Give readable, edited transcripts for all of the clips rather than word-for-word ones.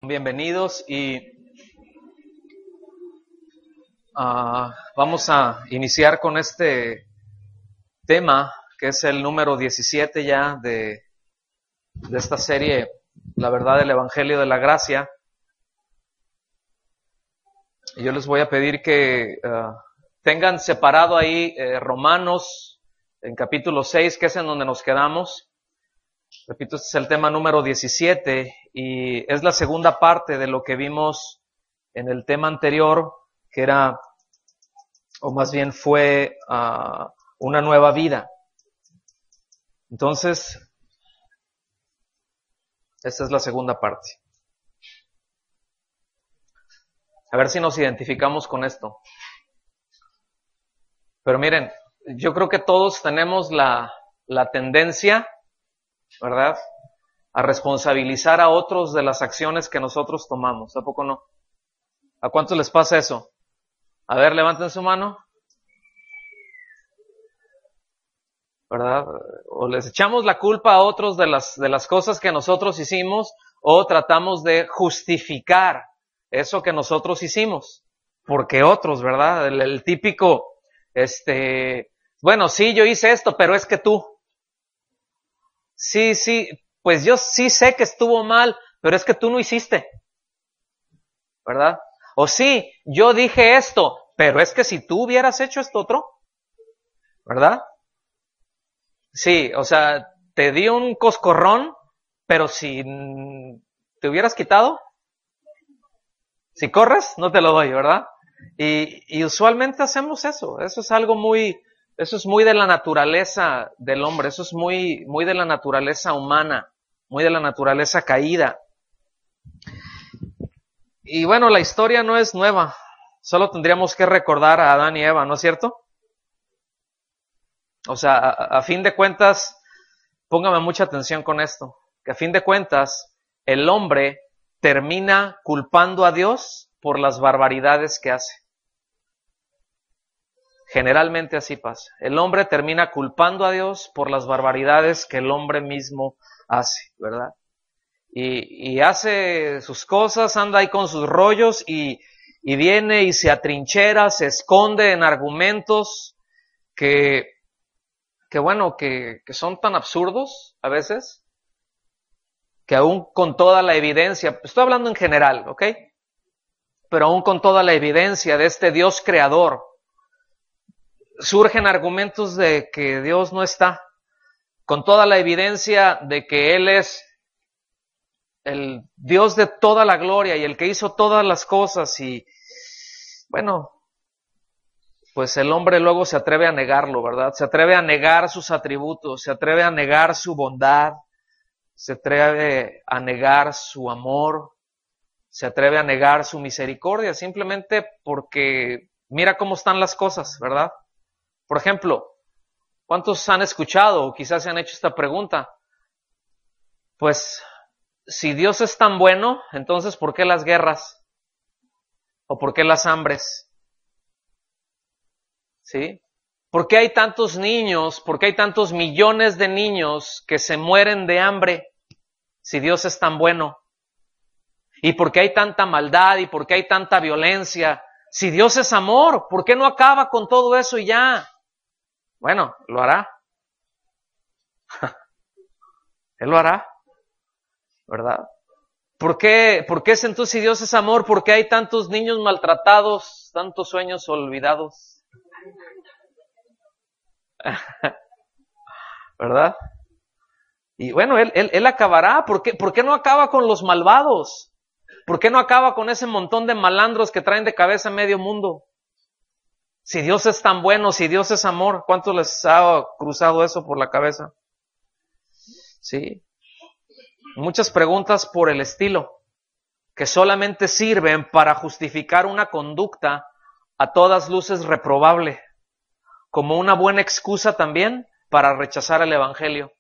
Bienvenidos y vamos a iniciar con este tema que es el número 17 ya de esta serie, La verdad del Evangelio de la Gracia. Y yo les voy a pedir que tengan separado ahí Romanos en capítulo 6, que es en donde nos quedamos. Repito, este es el tema número 17 y es la segunda parte de lo que vimos en el tema anterior, que era, o más bien fue, una nueva vida. Entonces, esta es la segunda parte. A ver si nos identificamos con esto. Pero miren, yo creo que todos tenemos la tendencia, ¿verdad?, a responsabilizar a otros de las acciones que nosotros tomamos. ¿A poco no? ¿A cuántos les pasa eso? A ver, levanten su mano. ¿Verdad? O les echamos la culpa a otros de las cosas que nosotros hicimos, o tratamos de justificar eso que nosotros hicimos. Porque otros, ¿verdad? El típico, bueno, sí, yo hice esto, pero es que tú. Sí, pues yo sí sé que estuvo mal, pero es que tú no hiciste, ¿verdad? O sí, yo dije esto, pero es que si tú hubieras hecho esto otro, ¿verdad? Sí, o sea, te di un coscorrón, pero si te hubieras quitado, si corres, no te lo doy, ¿verdad? Y usualmente hacemos eso es algo eso es muy de la naturaleza del hombre, eso es muy de la naturaleza humana, muy de la naturaleza caída. Y bueno, la historia no es nueva, solo tendríamos que recordar a Adán y Eva, ¿no es cierto? O sea, a fin de cuentas, póngame mucha atención con esto, que a fin de cuentas, el hombre termina culpando a Dios por las barbaridades que hace. Generalmente así pasa. El hombre termina culpando a Dios por las barbaridades que el hombre mismo hace, ¿verdad? Y hace sus cosas, anda ahí con sus rollos y viene y se atrinchera, se esconde en argumentos que son tan absurdos a veces, que aún con toda la evidencia, estoy hablando en general, ¿ok? Pero aún con toda la evidencia de este Dios creador, surgen argumentos de que Dios no está, con toda la evidencia de que Él es el Dios de toda la gloria y el que hizo todas las cosas, y bueno, pues el hombre luego se atreve a negarlo, ¿verdad? Se atreve a negar sus atributos, se atreve a negar su bondad, se atreve a negar su amor, se atreve a negar su misericordia, simplemente porque mira cómo están las cosas, ¿verdad? Por ejemplo, ¿cuántos han escuchado o quizás se han hecho esta pregunta? Pues, si Dios es tan bueno, entonces ¿por qué las guerras? ¿O por qué las hambres? ¿Sí? ¿Por qué hay tantos niños, por qué hay tantos millones de niños que se mueren de hambre si Dios es tan bueno? ¿Y por qué hay tanta maldad y por qué hay tanta violencia? Si Dios es amor, ¿por qué no acaba con todo eso y ya? Bueno, lo hará. Él lo hará, ¿verdad? ¿Por qué entonces, si Dios es amor, por qué hay tantos niños maltratados, tantos sueños olvidados? ¿Verdad? Y bueno, él acabará. ¿Por qué no acaba con los malvados? ¿Por qué no acaba con ese montón de malandros que traen de cabeza medio mundo? Si Dios es tan bueno, si Dios es amor, ¿cuántos les ha cruzado eso por la cabeza? Sí. Muchas preguntas por el estilo, que solamente sirven para justificar una conducta a todas luces reprobable, como una buena excusa también para rechazar el Evangelio.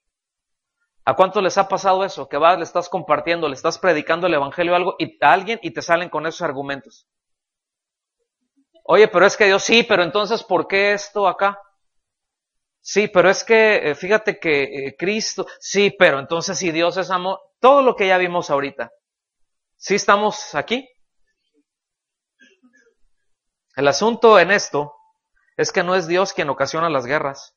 ¿A cuánto les ha pasado eso? Que le estás compartiendo, le estás predicando el Evangelio a alguien y te salen con esos argumentos. Oye, pero es que Dios, sí, pero entonces ¿por qué esto acá? Sí, pero es que fíjate que Cristo, sí, pero entonces si Dios es amor, todo lo que ya vimos ahorita. ¿Sí estamos aquí? El asunto en esto es que no es Dios quien ocasiona las guerras.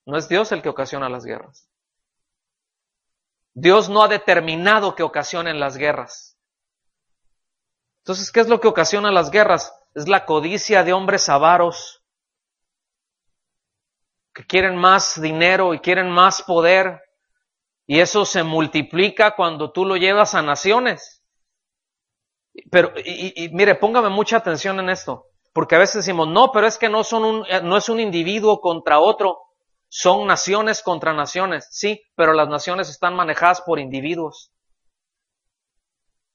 No es Dios el que ocasiona las guerras. Dios no ha determinado que ocasionen las guerras. Entonces, ¿qué es lo que ocasiona las guerras? Es la codicia de hombres avaros que quieren más dinero y quieren más poder. Y eso se multiplica cuando tú lo llevas a naciones. Pero, mire, póngame mucha atención en esto, porque a veces decimos, no, pero es que no es un individuo contra otro, son naciones contra naciones, sí, pero las naciones están manejadas por individuos,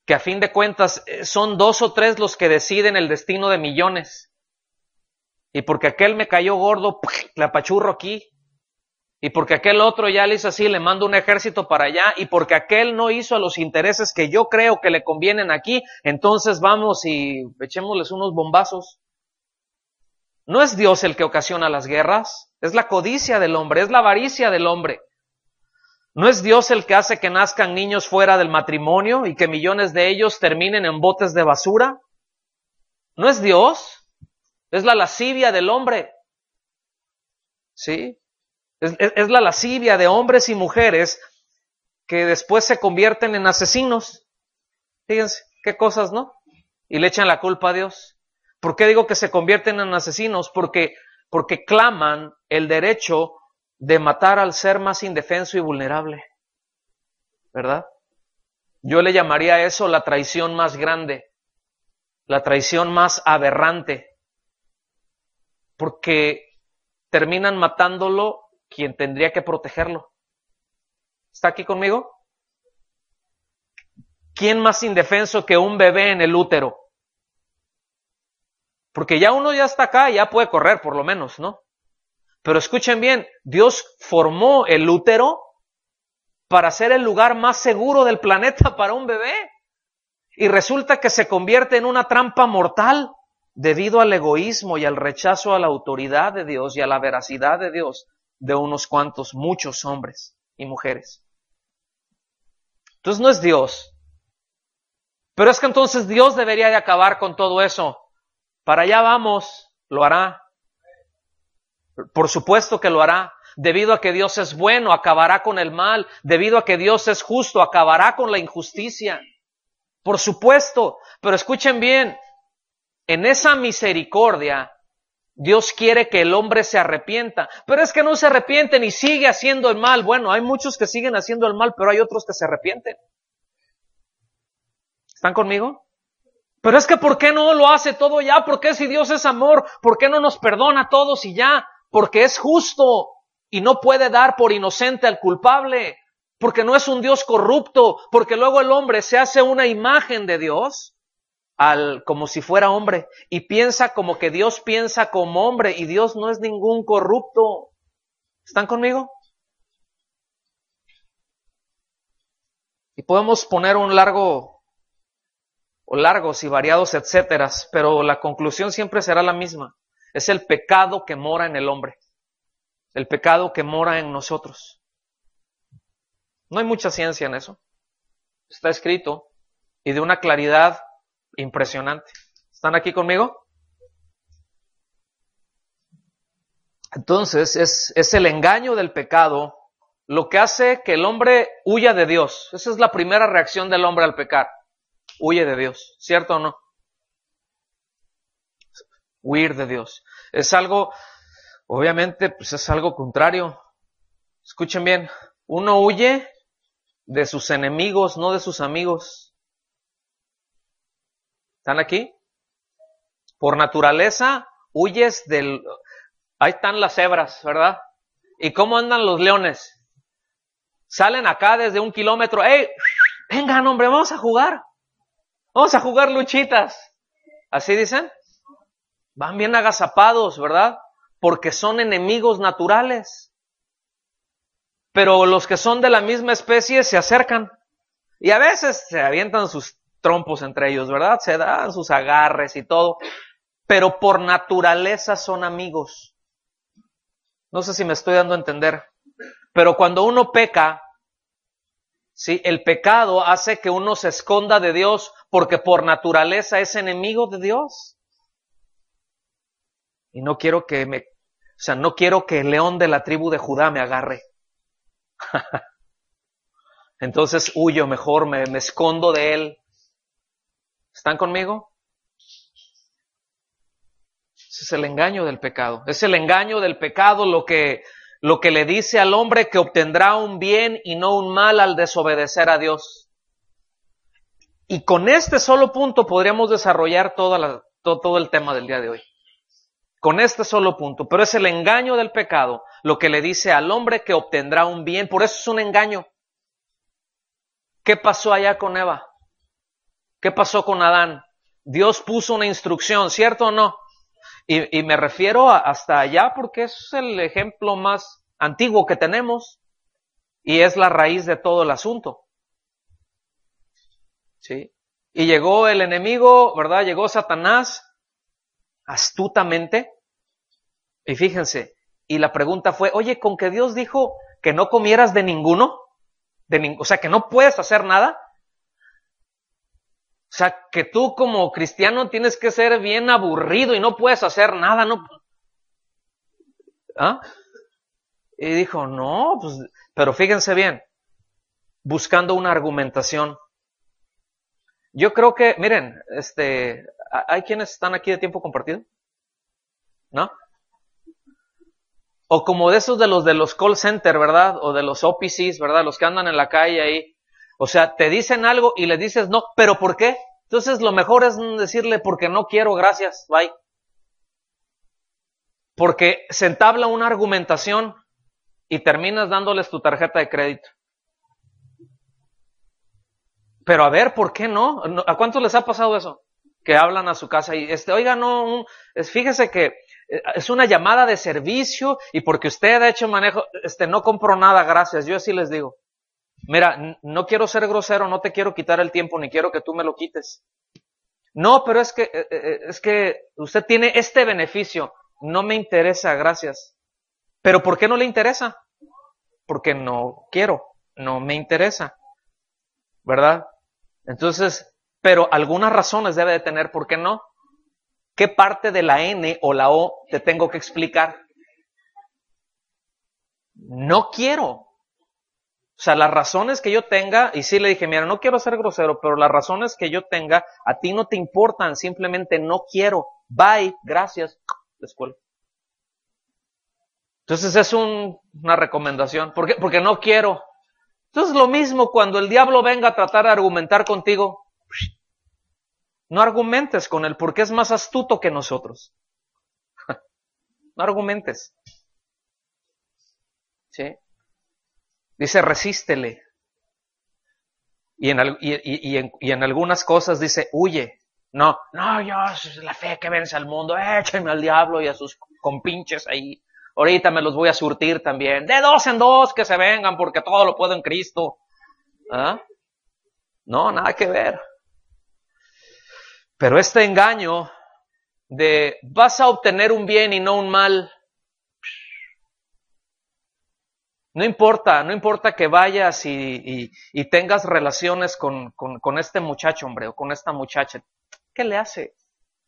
que a fin de cuentas son 2 o 3 los que deciden el destino de millones, y porque aquel me cayó gordo, le apachurro aquí, y porque aquel otro ya le hizo así, le mando un ejército para allá, y porque aquel no hizo a los intereses que yo creo que le convienen aquí, entonces vamos y echémosles unos bombazos. No es Dios el que ocasiona las guerras, es la codicia del hombre, es la avaricia del hombre. No es Dios el que hace que nazcan niños fuera del matrimonio y que millones de ellos terminen en botes de basura. No es Dios, es la lascivia del hombre. ¿Sí? Es la lascivia de hombres y mujeres que después se convierten en asesinos. Fíjense, qué cosas, ¿no? Y le echan la culpa a Dios. ¿Por qué digo que se convierten en asesinos? Porque claman el derecho de matar al ser más indefenso y vulnerable. ¿Verdad? Yo le llamaría a eso la traición más grande, la traición más aberrante. Porque terminan matándolo quien tendría que protegerlo. ¿Está aquí conmigo? ¿Quién más indefenso que un bebé en el útero? Porque ya uno ya está acá y ya puede correr por lo menos, ¿no? Pero escuchen bien, Dios formó el útero para ser el lugar más seguro del planeta para un bebé. Y resulta que se convierte en una trampa mortal debido al egoísmo y al rechazo a la autoridad de Dios y a la veracidad de Dios de unos cuantos, muchos hombres y mujeres. Entonces no es Dios. Pero es que entonces Dios debería de acabar con todo eso. Para allá vamos, lo hará. Por supuesto que lo hará. Debido a que Dios es bueno, acabará con el mal. Debido a que Dios es justo, acabará con la injusticia. Por supuesto. Pero escuchen bien, en esa misericordia, Dios quiere que el hombre se arrepienta. Pero es que no se arrepienten y sigue haciendo el mal. Bueno, hay muchos que siguen haciendo el mal, pero hay otros que se arrepienten. ¿Están conmigo? Pero es que ¿por qué no lo hace todo ya? ¿Por qué si Dios es amor? ¿Por qué no nos perdona a todos y ya? Porque es justo y no puede dar por inocente al culpable. Porque no es un Dios corrupto. Porque luego el hombre se hace una imagen de Dios como si fuera hombre, y piensa como que Dios piensa como hombre, y Dios no es ningún corrupto. ¿Están conmigo? Y podemos poner largos y variados etcéteras, pero la conclusión siempre será la misma. Es el pecado que mora en el hombre, el pecado que mora en nosotros. No hay mucha ciencia en eso. Está escrito, y de una claridad impresionante. ¿Están aquí conmigo? Entonces, es el engaño del pecado lo que hace que el hombre huya de Dios. Esa es la primera reacción del hombre al pecar. Huye de Dios. ¿Cierto o no? Huir de Dios. Es algo, obviamente, pues es algo contrario. Escuchen bien. Uno huye de sus enemigos, no de sus amigos. ¿Están aquí? Por naturaleza, huyes del... Ahí están las cebras, ¿verdad? ¿Y cómo andan los leones? Salen acá desde 1 kilómetro. ¡Ey! Vengan, hombre, vamos a jugar. Vamos a jugar luchitas. ¿Así dicen? Van bien agazapados, ¿verdad? Porque son enemigos naturales. Pero los que son de la misma especie se acercan. Y a veces se avientan sus trompos entre ellos, ¿verdad? Se dan sus agarres y todo. Pero por naturaleza son amigos. No sé si me estoy dando a entender. Pero cuando uno peca, ¿sí? El pecado hace que uno se esconda de Dios porque por naturaleza es enemigo de Dios. Y no quiero no quiero que el león de la tribu de Judá me agarre. Entonces huyo mejor, me escondo de él. ¿Están conmigo? Ese es el engaño del pecado. Es el engaño del pecado lo que le dice al hombre que obtendrá un bien y no un mal al desobedecer a Dios. Y con este solo punto podríamos desarrollar todo el tema del día de hoy. Con este solo punto. Pero es el engaño del pecado lo que le dice al hombre que obtendrá un bien. Por eso es un engaño. ¿Qué pasó allá con Eva? ¿Qué pasó con Adán? Dios puso una instrucción, ¿cierto o no? Y me refiero hasta allá porque es el ejemplo más antiguo que tenemos y es la raíz de todo el asunto. ¿Sí? Y llegó el enemigo, ¿verdad? Llegó Satanás astutamente. Y fíjense, y la pregunta fue, oye, ¿con que Dios dijo que no comieras de ninguno? O sea, que no puedes hacer nada. O sea, que tú como cristiano tienes que ser bien aburrido y no puedes hacer nada, ¿no? ¿Ah? Y dijo, no, pues, pero fíjense bien, buscando una argumentación. Yo creo que, miren, ¿hay quienes están aquí de tiempo compartido? ¿No? O como de esos de los call center, ¿verdad? O de los OPCs, ¿verdad? Los que andan en la calle ahí. O sea, te dicen algo y le dices no, ¿pero por qué? Entonces lo mejor es decirle porque no quiero, gracias, bye. Porque se entabla una argumentación y terminas dándoles tu tarjeta de crédito. Pero a ver, ¿por qué no? ¿A cuántos les ha pasado eso? Que hablan a su casa y, oiga, no, fíjese que es una llamada de servicio y porque usted ha hecho manejo, no compro nada, gracias. Yo así les digo. Mira, no quiero ser grosero, no te quiero quitar el tiempo, ni quiero que tú me lo quites. No, pero es que usted tiene este beneficio. No me interesa, gracias. ¿Pero por qué no le interesa? Porque no quiero, no me interesa. ¿Verdad? Entonces, pero algunas razones debe de tener, ¿por qué no? ¿Qué parte de la N o la O te tengo que explicar? No quiero. O sea, las razones que yo tenga, y sí le dije, mira, no quiero ser grosero, pero las razones que yo tenga, a ti no te importan, simplemente no quiero. Bye, gracias, les cuelgo. Entonces es una recomendación. ¿Por qué? Porque no quiero. Entonces lo mismo cuando el diablo venga a tratar de argumentar contigo. No argumentes con él porque es más astuto que nosotros. No argumentes. ¿Sí? Dice, resístele. Y en algunas cosas dice, huye. No, yo, la fe que vence al mundo, échenme al diablo y a sus compinches ahí. Ahorita me los voy a surtir también. De 2 en 2 que se vengan porque todo lo puedo en Cristo. ¿Ah? No, nada que ver. Pero este engaño de vas a obtener un bien y no un mal. No importa que vayas y tengas relaciones con este muchacho, hombre, o con esta muchacha. ¿Qué le hace?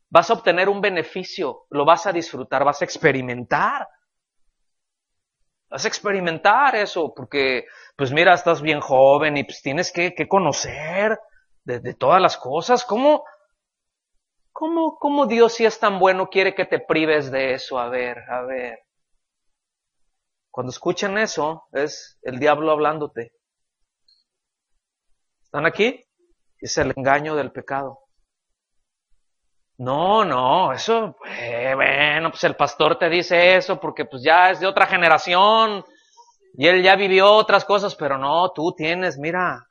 Vas a obtener un beneficio, lo vas a disfrutar, vas a experimentar. Vas a experimentar eso, porque, pues mira, estás bien joven y pues tienes que conocer de todas las cosas. ¿Cómo Dios, si es tan bueno, quiere que te prives de eso? A ver. Cuando escuchen eso, es el diablo hablándote. ¿Están aquí? Es el engaño del pecado. No, eso, bueno, pues el pastor te dice eso porque pues ya es de otra generación y él ya vivió otras cosas, pero no, tú tienes, mira,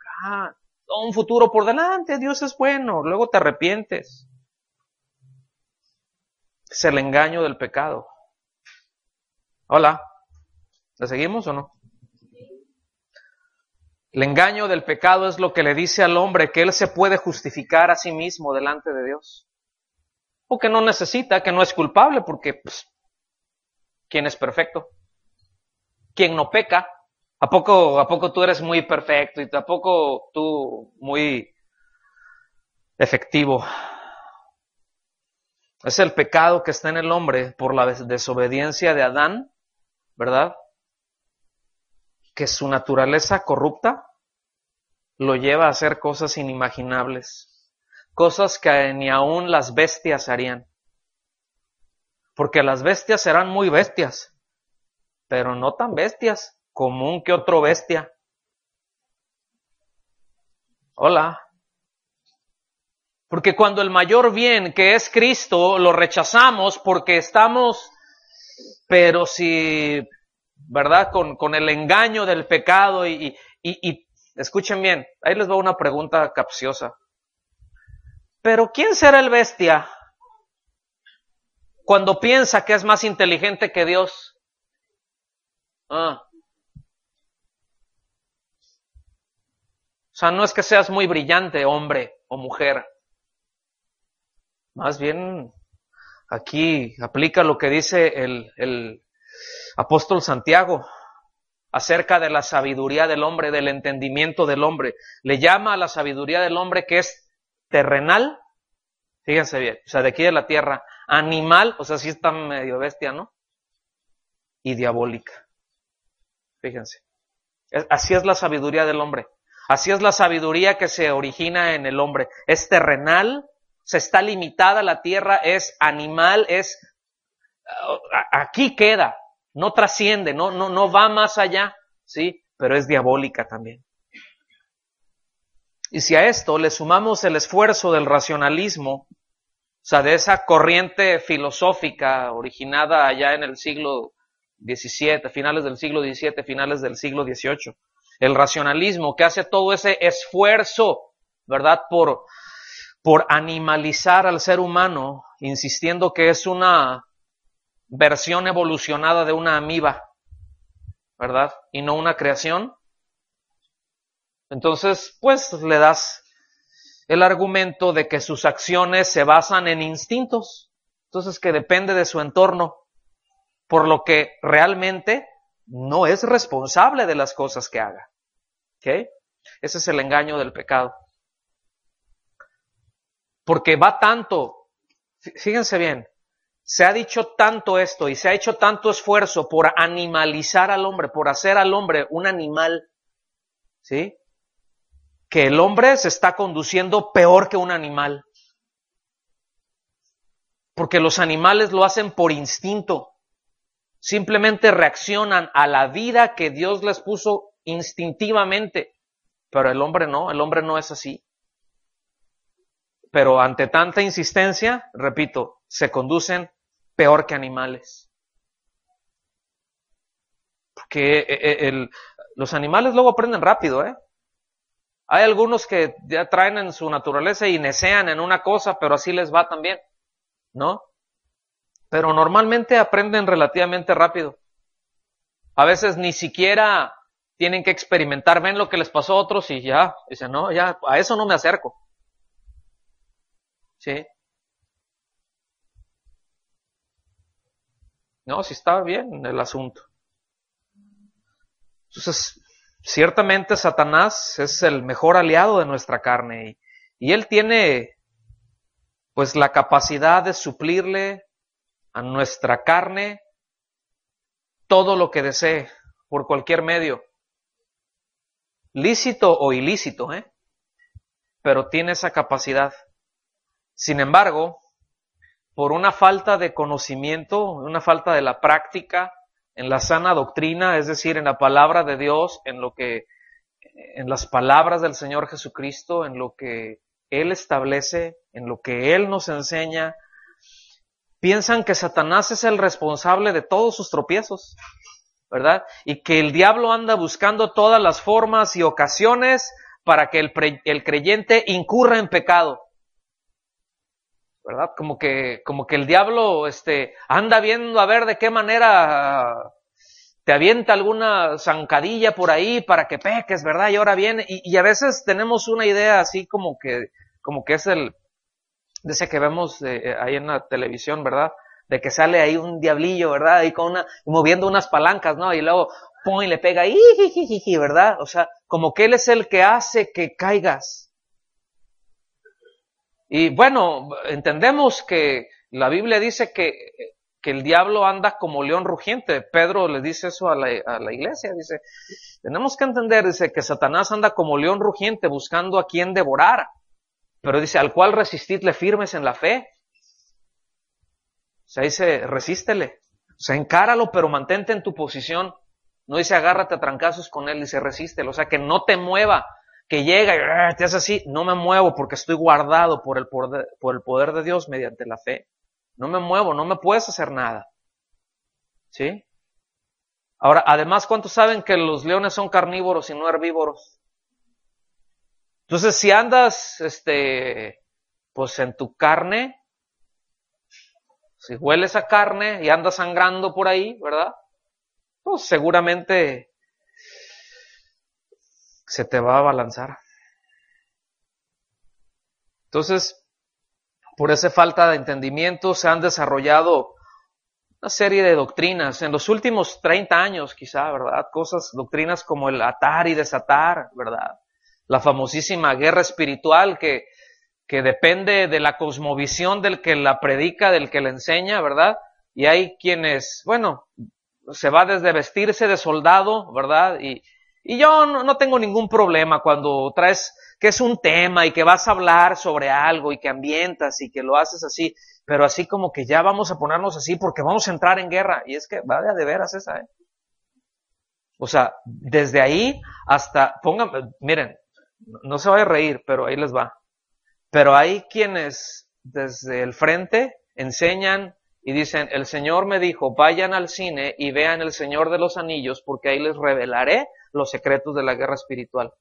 todo un futuro por delante, Dios es bueno, luego te arrepientes. Es el engaño del pecado. Hola, ¿le seguimos o no? El engaño del pecado es lo que le dice al hombre que él se puede justificar a sí mismo delante de Dios. O que no necesita, que no es culpable, porque, pues, ¿quién es perfecto? ¿Quién no peca? a poco tú eres muy perfecto y a poco tú muy efectivo? Es el pecado que está en el hombre por la desobediencia de Adán, ¿verdad? Que su naturaleza corrupta lo lleva a hacer cosas inimaginables, cosas que ni aun las bestias harían. Porque las bestias serán muy bestias, pero no tan bestias como un que otro bestia. Hola. Porque cuando el mayor bien, que es Cristo, lo rechazamos porque estamos, pero si, ¿verdad? Con el engaño del pecado y escuchen bien, ahí les va una pregunta capciosa. ¿Pero quién será el bestia cuando piensa que es más inteligente que Dios? O sea, no es que seas muy brillante, hombre o mujer. Más bien, aquí aplica lo que dice el apóstol Santiago acerca de la sabiduría del hombre, del entendimiento del hombre. Le llama a la sabiduría del hombre que es terrenal, fíjense bien, o sea, de aquí de la tierra, animal, o sea, sí está medio bestia, ¿no? Y diabólica. Fíjense. Así es la sabiduría del hombre. Así es la sabiduría que se origina en el hombre. Es terrenal, se está limitada a la tierra, es animal, es aquí queda, no trasciende, no va más allá, ¿sí? Pero es diabólica también. Y si a esto le sumamos el esfuerzo del racionalismo, o sea, de esa corriente filosófica originada allá en el siglo XVII, finales del siglo XVII, finales del siglo XVIII, el racionalismo que hace todo ese esfuerzo, ¿verdad?, por animalizar al ser humano, insistiendo que es una versión evolucionada de una amiba, ¿verdad?, y no una creación. Entonces, pues le das el argumento de que sus acciones se basan en instintos, entonces que depende de su entorno, por lo que realmente no es responsable de las cosas que haga. ¿Ok? Ese es el engaño del pecado. Porque va tanto, fíjense bien, se ha dicho tanto esto y se ha hecho tanto esfuerzo por animalizar al hombre, por hacer al hombre un animal, ¿sí?, que el hombre se está conduciendo peor que un animal. Porque los animales lo hacen por instinto. Simplemente reaccionan a la vida que Dios les puso instintivamente. Pero el hombre no es así. Pero ante tanta insistencia, repito, se conducen peor que animales. Porque los animales luego aprenden rápido, ¿eh? Hay algunos que ya traen en su naturaleza y necean en una cosa, pero así les va también, ¿no? Pero normalmente aprenden relativamente rápido. A veces ni siquiera tienen que experimentar, ven lo que les pasó a otros y ya, dicen, no, ya, a eso no me acerco. ¿Sí? No, sí está bien el asunto. Entonces, ciertamente Satanás es el mejor aliado de nuestra carne y él tiene pues la capacidad de suplirle a nuestra carne todo lo que desee por cualquier medio, lícito o ilícito, pero tiene esa capacidad. Sin embargo, por una falta de conocimiento, una falta de la práctica en la sana doctrina, es decir, en la palabra de Dios, en las palabras del Señor Jesucristo, en lo que Él establece, en lo que Él nos enseña, piensan que Satanás es el responsable de todos sus tropiezos, ¿verdad? Y que el diablo anda buscando todas las formas y ocasiones para que el creyente incurra en pecado, ¿verdad? Como que el diablo anda viendo a ver de qué manera te avienta alguna zancadilla por ahí para que peques, ¿verdad? Y ahora viene, y a veces tenemos una idea así como que es de ese que vemos ahí en la televisión, ¿verdad? De que sale ahí un diablillo, ¿verdad? Ahí moviendo unas palancas, ¿no? Y luego ¡pum! Y le pega, ¿verdad? O sea, como que Él es el que hace que caigas. Y bueno, entendemos que la Biblia dice que el diablo anda como león rugiente. Pedro le dice eso a la iglesia, dice, tenemos que entender, dice, que Satanás anda como león rugiente buscando a quien devorar. Pero dice, al cual resistidle firmes en la fe. O sea, dice, resístele. O sea, encáralo, pero mantente en tu posición. No dice, agárrate a trancazos con él, dice, resístelo. O sea, que no te mueva, que llega y te hace así. No me muevo porque estoy guardado por el poder de Dios mediante la fe. No me muevo, no me puedes hacer nada. ¿Sí? Ahora, además, ¿cuántos saben que los leones son carnívoros y no herbívoros? Entonces, si andas, pues en tu carne, si hueles a carne y andas sangrando por ahí, ¿verdad? Pues seguramente se te va a abalanzar. Entonces, por esa falta de entendimiento se han desarrollado una serie de doctrinas. En los últimos 30 años quizá, ¿verdad? Doctrinas como el atar y desatar, ¿verdad? La famosísima guerra espiritual que depende de la cosmovisión del que la predica, del que la enseña, ¿verdad? Y hay quienes, bueno, se va desde vestirse de soldado, ¿verdad? Y yo no tengo ningún problema cuando traes que es un tema y que vas a hablar sobre algo y que ambientas y que lo haces así, pero así como que ya vamos a ponernos así porque vamos a entrar en guerra. Y es que vaya de veras esa, ¿eh? O sea, desde ahí hasta, miren, no se vaya a reír, pero ahí les va. Pero hay quienes desde el frente enseñan y dicen, el Señor me dijo, vayan al cine y vean El Señor de los Anillos porque ahí les revelaré los secretos de la guerra espiritual.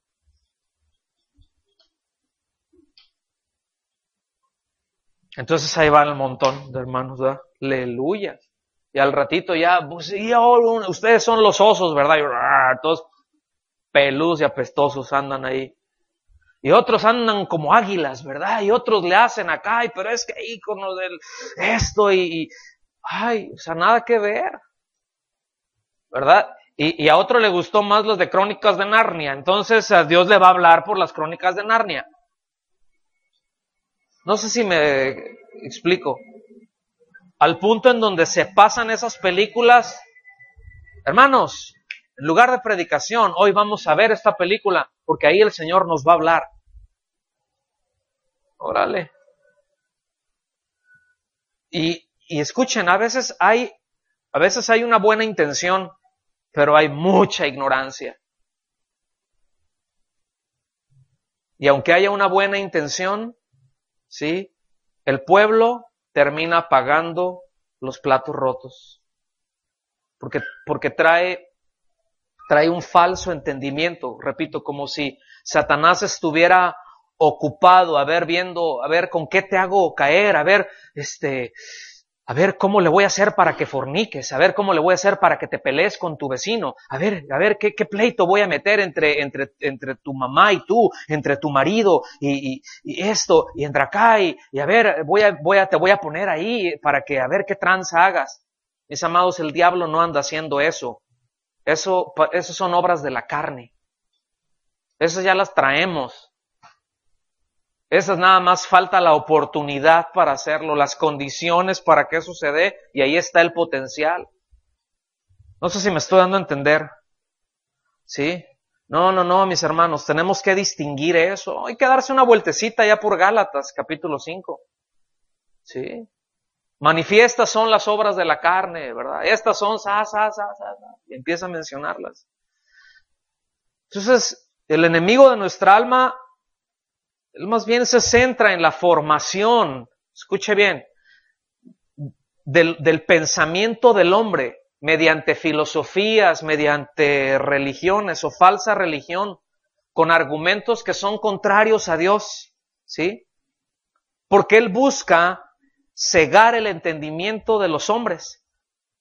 Entonces ahí van el montón de hermanos, ¿verdad? Aleluya. Y al ratito ya, pues, ustedes son los osos, ¿verdad? Y todos peludos y apestosos andan ahí. Y otros andan como águilas, ¿verdad? Y otros le hacen acá, pero es que ahí con lo del esto ay, o sea, nada que ver, ¿verdad? Y a otro le gustó más los de Crónicas de Narnia, entonces a Dios le va a hablar por las Crónicas de Narnia. No sé si me explico. Al punto en donde se pasan esas películas, hermanos, en lugar de predicación, hoy vamos a ver esta película, porque ahí el Señor nos va a hablar. Órale. Y escuchen, a veces hay una buena intención, pero hay mucha ignorancia. Y aunque haya una buena intención, ¿sí? El pueblo termina pagando los platos rotos. Porque trae un falso entendimiento, repito, como si Satanás estuviera ocupado a ver con qué te hago caer, a ver cómo le voy a hacer para que forniques, a ver cómo le voy a hacer para que te pelees con tu vecino, a ver qué pleito voy a meter entre tu mamá y tú, entre tu marido y esto, y entre acá, y a ver, te voy a poner ahí para que a ver qué tranza hagas. Mis amados, el diablo no anda haciendo eso. Eso son obras de la carne. Esas ya las traemos. Esas nada más falta la oportunidad para hacerlo, las condiciones para que eso se dé, y ahí está el potencial. No sé si me estoy dando a entender. ¿Sí? No, mis hermanos, tenemos que distinguir eso. Hay que darse una vueltecita ya por Gálatas, capítulo 5. ¿Sí? Manifiestas son las obras de la carne, ¿verdad? Estas son, y empieza a mencionarlas. Entonces, el enemigo de nuestra alma, él más bien se centra en la formación, escuche bien, del pensamiento del hombre, mediante filosofías, mediante religiones o falsa religión, con argumentos que son contrarios a Dios, ¿sí? Porque él busca cegar el entendimiento de los hombres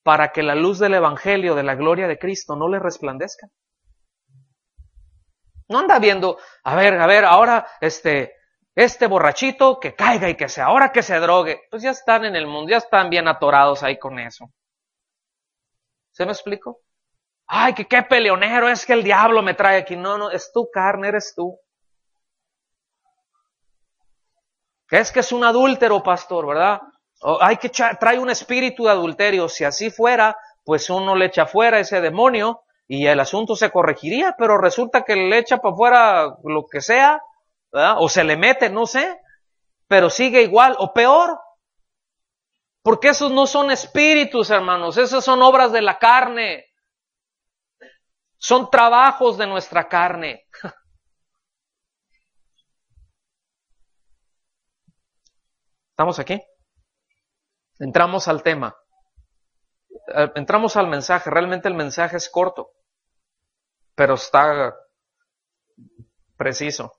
para que la luz del evangelio, de la gloria de Cristo, no les resplandezca. No anda viendo, a ver, ahora este borrachito que caiga y ahora que se drogue. Pues ya están en el mundo, ya están bien atorados ahí con eso. ¿Se me explico? Ay, que qué peleonero, es que el diablo me trae aquí. No, no, es tu carne, eres tú. Es que es un adúltero, pastor, ¿verdad? O hay que trae un espíritu de adulterio. Si así fuera, pues uno le echa fuera ese demonio y el asunto se corregiría, pero resulta que le echa para afuera lo que sea, ¿verdad? O se le mete, no sé, pero sigue igual o peor. Porque esos no son espíritus, hermanos, esas son obras de la carne. Son trabajos de nuestra carne. ¿Estamos aquí? Entramos al tema. Entramos al mensaje. Realmente el mensaje es corto, pero está preciso.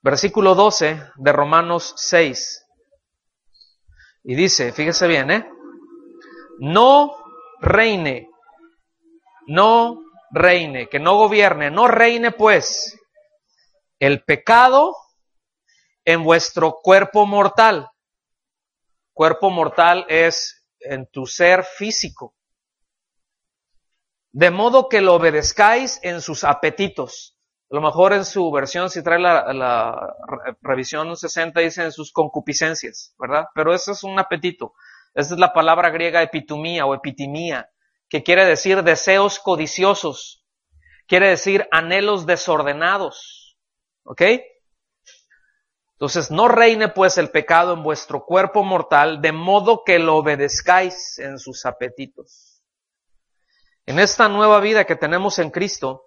Versículo 12 de Romanos 6. Y dice, fíjese bien, no reine, que no gobierne, no reine pues el pecado en vuestro cuerpo mortal. Cuerpo mortal es en tu ser físico. De modo que lo obedezcáis en sus apetitos. A lo mejor en su versión, si trae la revisión 60, dice en sus concupiscencias, ¿verdad? Pero eso es un apetito. Esa es la palabra griega epitumía o epitimía, que quiere decir deseos codiciosos. Quiere decir anhelos desordenados. ¿Ok? Entonces, no reine pues el pecado en vuestro cuerpo mortal, de modo que lo obedezcáis en sus apetitos. En esta nueva vida que tenemos en Cristo,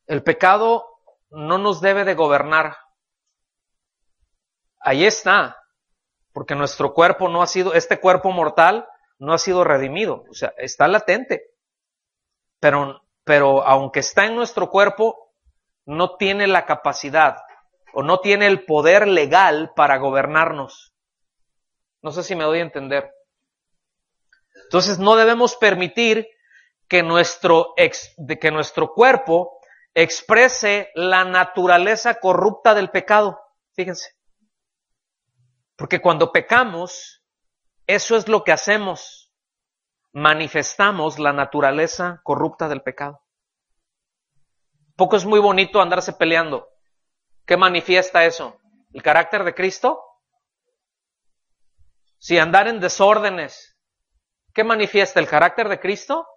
el pecado no nos debe de gobernar. Ahí está, porque nuestro cuerpo no ha sido, este cuerpo mortal no ha sido redimido, o sea, está latente. Pero aunque está en nuestro cuerpo, no tiene la capacidad o no tiene el poder legal para gobernarnos. No sé si me doy a entender. Entonces no debemos permitir que nuestro cuerpo exprese la naturaleza corrupta del pecado. Fíjense. Porque cuando pecamos, eso es lo que hacemos. Manifestamos la naturaleza corrupta del pecado. Poco es muy bonito andarse peleando. ¿Qué manifiesta eso? ¿El carácter de Cristo? Si andar en desórdenes, ¿qué manifiesta? ¿El carácter de Cristo?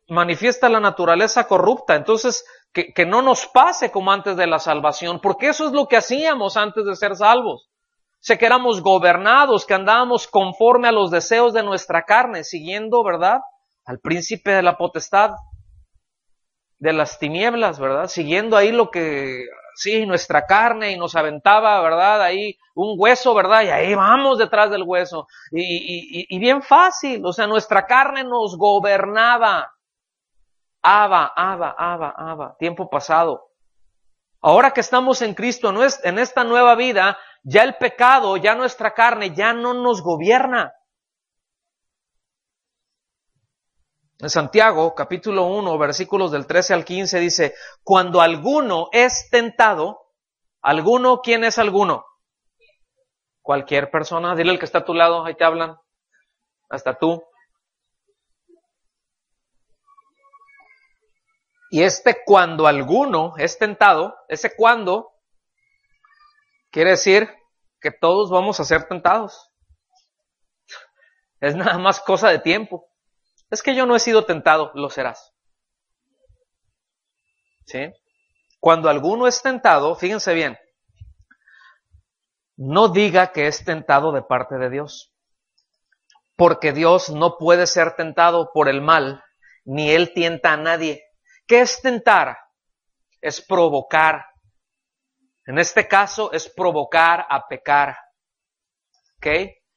Manifiesta la naturaleza corrupta. Entonces, que no nos pase como antes de la salvación, porque eso es lo que hacíamos antes de ser salvos. Que éramos gobernados, que andábamos conforme a los deseos de nuestra carne, siguiendo, ¿verdad?, al príncipe de la potestad de las tinieblas, ¿verdad? Siguiendo ahí lo que, sí, nuestra carne, y nos aventaba, ¿verdad?, ahí un hueso, ¿verdad?, y ahí vamos detrás del hueso. Y bien fácil, o sea, nuestra carne nos gobernaba. Abba, tiempo pasado. Ahora que estamos en Cristo, en esta nueva vida, ya el pecado, ya nuestra carne, ya no nos gobierna. En Santiago, capítulo 1, versículos del 13 al 15, dice, cuando alguno es tentado, ¿alguno? ¿Quién es alguno? Cualquier persona. Dile al que está a tu lado, ahí te hablan. Hasta tú. Y cuando alguno es tentado, ese cuando quiere decir que todos vamos a ser tentados. Es nada más cosa de tiempo. Es que yo no he sido tentado, lo serás. ¿Sí? Cuando alguno es tentado, fíjense bien, no diga que es tentado de parte de Dios. Porque Dios no puede ser tentado por el mal, ni Él tienta a nadie. ¿Qué es tentar? Es provocar. En este caso es provocar a pecar. ¿Ok?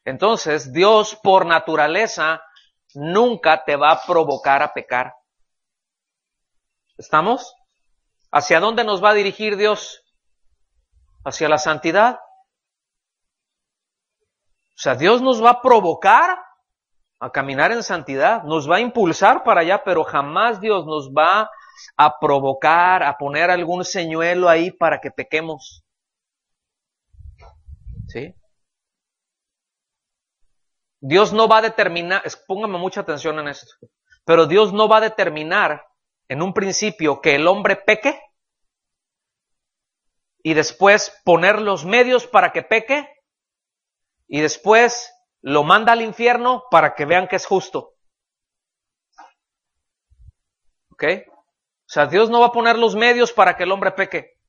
Entonces, Dios por naturaleza nunca te va a provocar a pecar. ¿Estamos? ¿Hacia dónde nos va a dirigir Dios? Hacia la santidad. O sea, Dios nos va a provocar a caminar en santidad, nos va a impulsar para allá, pero jamás Dios nos va a provocar, a poner algún señuelo ahí para que pequemos. ¿Sí? Dios no va a determinar, póngame mucha atención en esto. Pero Dios no va a determinar en un principio que el hombre peque y después poner los medios para que peque y después lo manda al infierno para que vean que es justo. ¿Ok? O sea, Dios no va a poner los medios para que el hombre peque.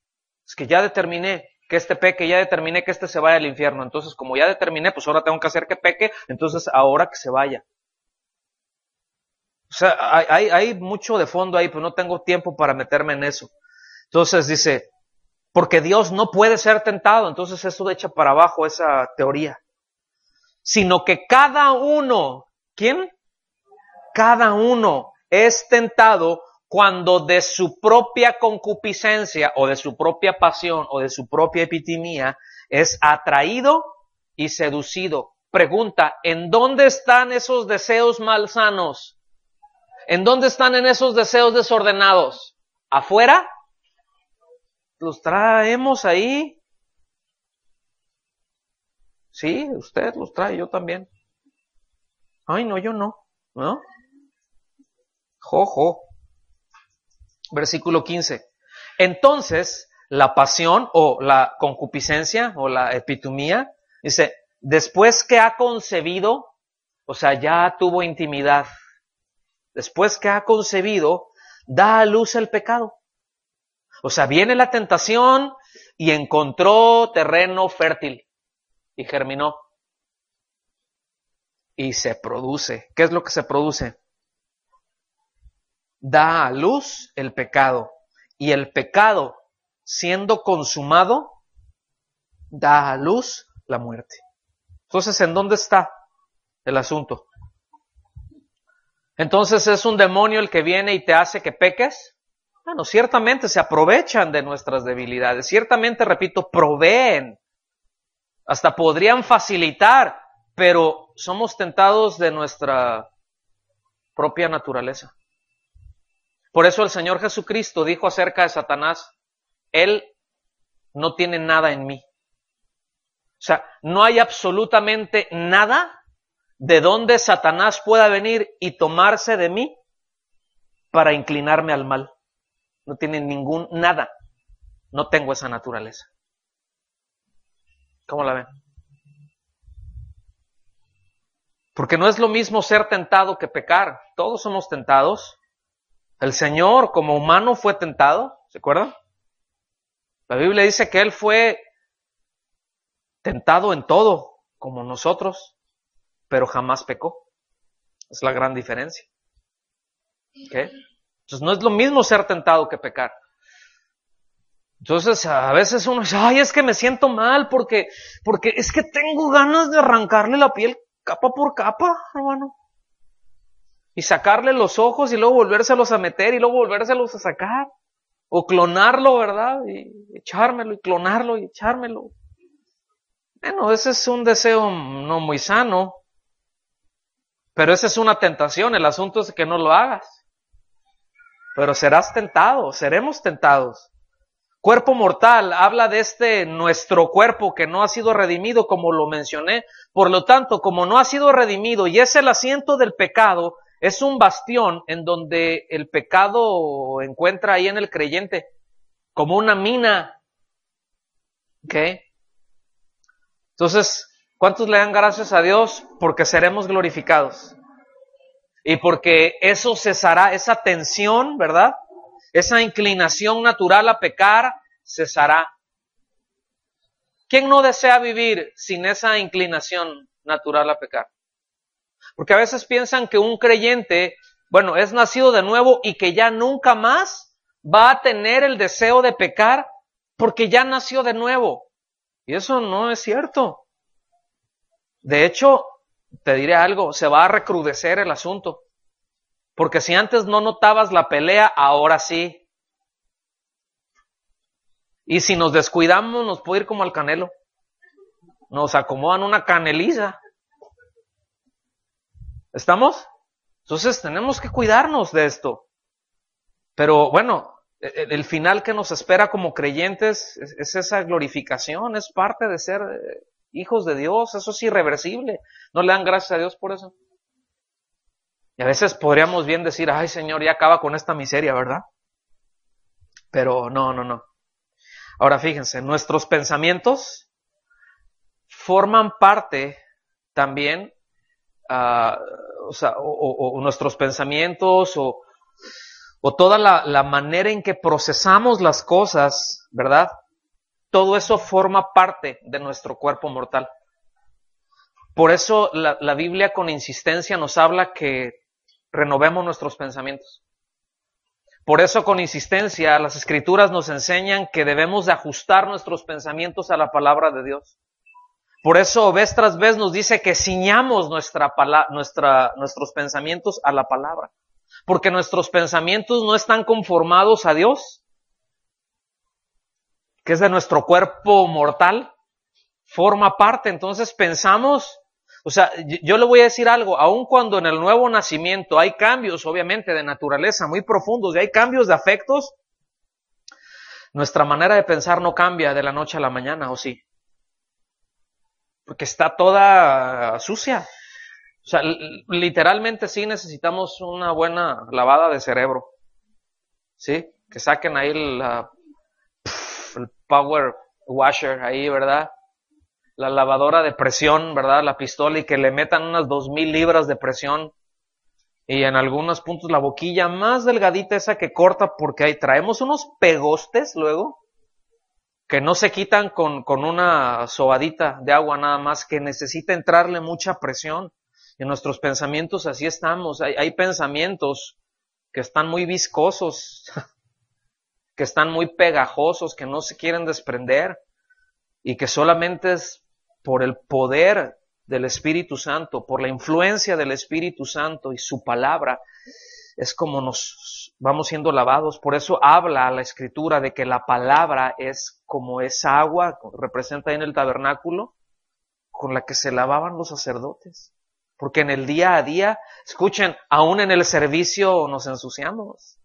Es que ya determiné que este peque, ya determiné que este se vaya al infierno. Entonces, como ya determiné, pues ahora tengo que hacer que peque, entonces ahora que se vaya. O sea, hay mucho de fondo ahí, pero no tengo tiempo para meterme en eso. Entonces dice, porque Dios no puede ser tentado, entonces eso echa para abajo esa teoría. Sino que cada uno, ¿quién? Cada uno es tentado cuando de su propia concupiscencia o de su propia pasión o de su propia epitimía es atraído y seducido. Pregunta, ¿en dónde están esos deseos malsanos? ¿En dónde están en esos deseos desordenados? ¿Afuera? ¿Los traemos ahí? Sí, usted los trae, yo también. Ay, no, yo no. ¿No? Jo. Versículo 15. Entonces, la pasión o la concupiscencia o la epitumía, dice, después que ha concebido, o sea, ya tuvo intimidad, después que ha concebido, da a luz el pecado. O sea, viene la tentación y encontró terreno fértil y germinó. Y se produce. ¿Qué es lo que se produce? Da a luz el pecado. Y el pecado, siendo consumado, da a luz la muerte. Entonces, ¿en dónde está el asunto? Entonces, ¿es un demonio el que viene y te hace que peques? Bueno, ciertamente se aprovechan de nuestras debilidades. Ciertamente, repito, proveen. Hasta podrían facilitar, pero somos tentados de nuestra propia naturaleza. Por eso el Señor Jesucristo dijo acerca de Satanás, Él no tiene nada en mí. O sea, no hay absolutamente nada de donde Satanás pueda venir y tomarse de mí para inclinarme al mal. No tiene nada. No tengo esa naturaleza. ¿Cómo la ven? Porque no es lo mismo ser tentado que pecar. Todos somos tentados. El Señor como humano fue tentado, ¿se acuerdan? La Biblia dice que Él fue tentado en todo, como nosotros, pero jamás pecó. Es la gran diferencia. ¿Okay? Entonces no es lo mismo ser tentado que pecar. Entonces a veces uno dice, ay, es que me siento mal porque es que tengo ganas de arrancarle la piel capa por capa, hermano. Y sacarle los ojos y luego volvérselos a meter y luego volvérselos a sacar. O clonarlo, ¿verdad? Y echármelo y clonarlo y echármelo. Bueno, ese es un deseo no muy sano. Pero esa es una tentación. El asunto es que no lo hagas. Pero serás tentado, seremos tentados. Cuerpo mortal, habla de nuestro cuerpo que no ha sido redimido, como lo mencioné. Por lo tanto, como no ha sido redimido y es el asiento del pecado, es un bastión en donde el pecado encuentra ahí en el creyente, como una mina. ¿Ok? Entonces, ¿cuántos le dan gracias a Dios? Porque seremos glorificados. Y porque eso cesará, esa tensión, ¿verdad? Esa inclinación natural a pecar cesará. ¿Quién no desea vivir sin esa inclinación natural a pecar? Porque a veces piensan que un creyente, bueno, es nacido de nuevo y que ya nunca más va a tener el deseo de pecar porque ya nació de nuevo. Y eso no es cierto. De hecho, te diré algo, se va a recrudecer el asunto. Porque si antes no notabas la pelea, ahora sí. Y si nos descuidamos, nos puede ir como al Canelo. Nos acomodan una caneliza. ¿Estamos? Entonces tenemos que cuidarnos de esto. Pero bueno, el final que nos espera como creyentes es esa glorificación, es parte de ser hijos de Dios, eso es irreversible. ¿No le dan gracias a Dios por eso? Y a veces podríamos bien decir, ay Señor, ya acaba con esta miseria, ¿verdad? Pero no. Ahora fíjense, nuestros pensamientos forman parte también, o nuestros pensamientos o toda la manera en que procesamos las cosas, ¿verdad? Todo eso forma parte de nuestro cuerpo mortal. Por eso la Biblia con insistencia nos habla que renovemos nuestros pensamientos. Por eso con insistencia las Escrituras nos enseñan que debemos de ajustar nuestros pensamientos a la palabra de Dios. Por eso vez tras vez nos dice que ciñamos nuestros pensamientos a la palabra. Porque nuestros pensamientos no están conformados a Dios, que es de nuestro cuerpo mortal, forma parte. Entonces pensamos, yo le voy a decir algo, aun cuando en el nuevo nacimiento hay cambios, obviamente, de naturaleza muy profundos y hay cambios de afectos, nuestra manera de pensar no cambia de la noche a la mañana, ¿o sí? Porque está toda sucia. Literalmente sí necesitamos una buena lavada de cerebro. ¿Sí? Que saquen ahí el power washer ahí, ¿verdad? La lavadora de presión, ¿verdad? La pistola, y que le metan unas 2,000 libras de presión. Y en algunos puntos la boquilla más delgadita, esa que corta, porque ahí traemos unos pegostes luego que no se quitan con una sobadita de agua nada más, que necesita entrarle mucha presión. En nuestros pensamientos así estamos. Hay pensamientos que están muy viscosos, que están muy pegajosos, que no se quieren desprender, y que solamente es por el poder del Espíritu Santo, por la influencia del Espíritu Santo y su palabra, es como nos vamos siendo lavados. Por eso habla la Escritura de que la palabra es como esa agua, representa ahí en el tabernáculo, con la que se lavaban los sacerdotes. Porque en el día a día, escuchen, aún en el servicio nos ensuciamos.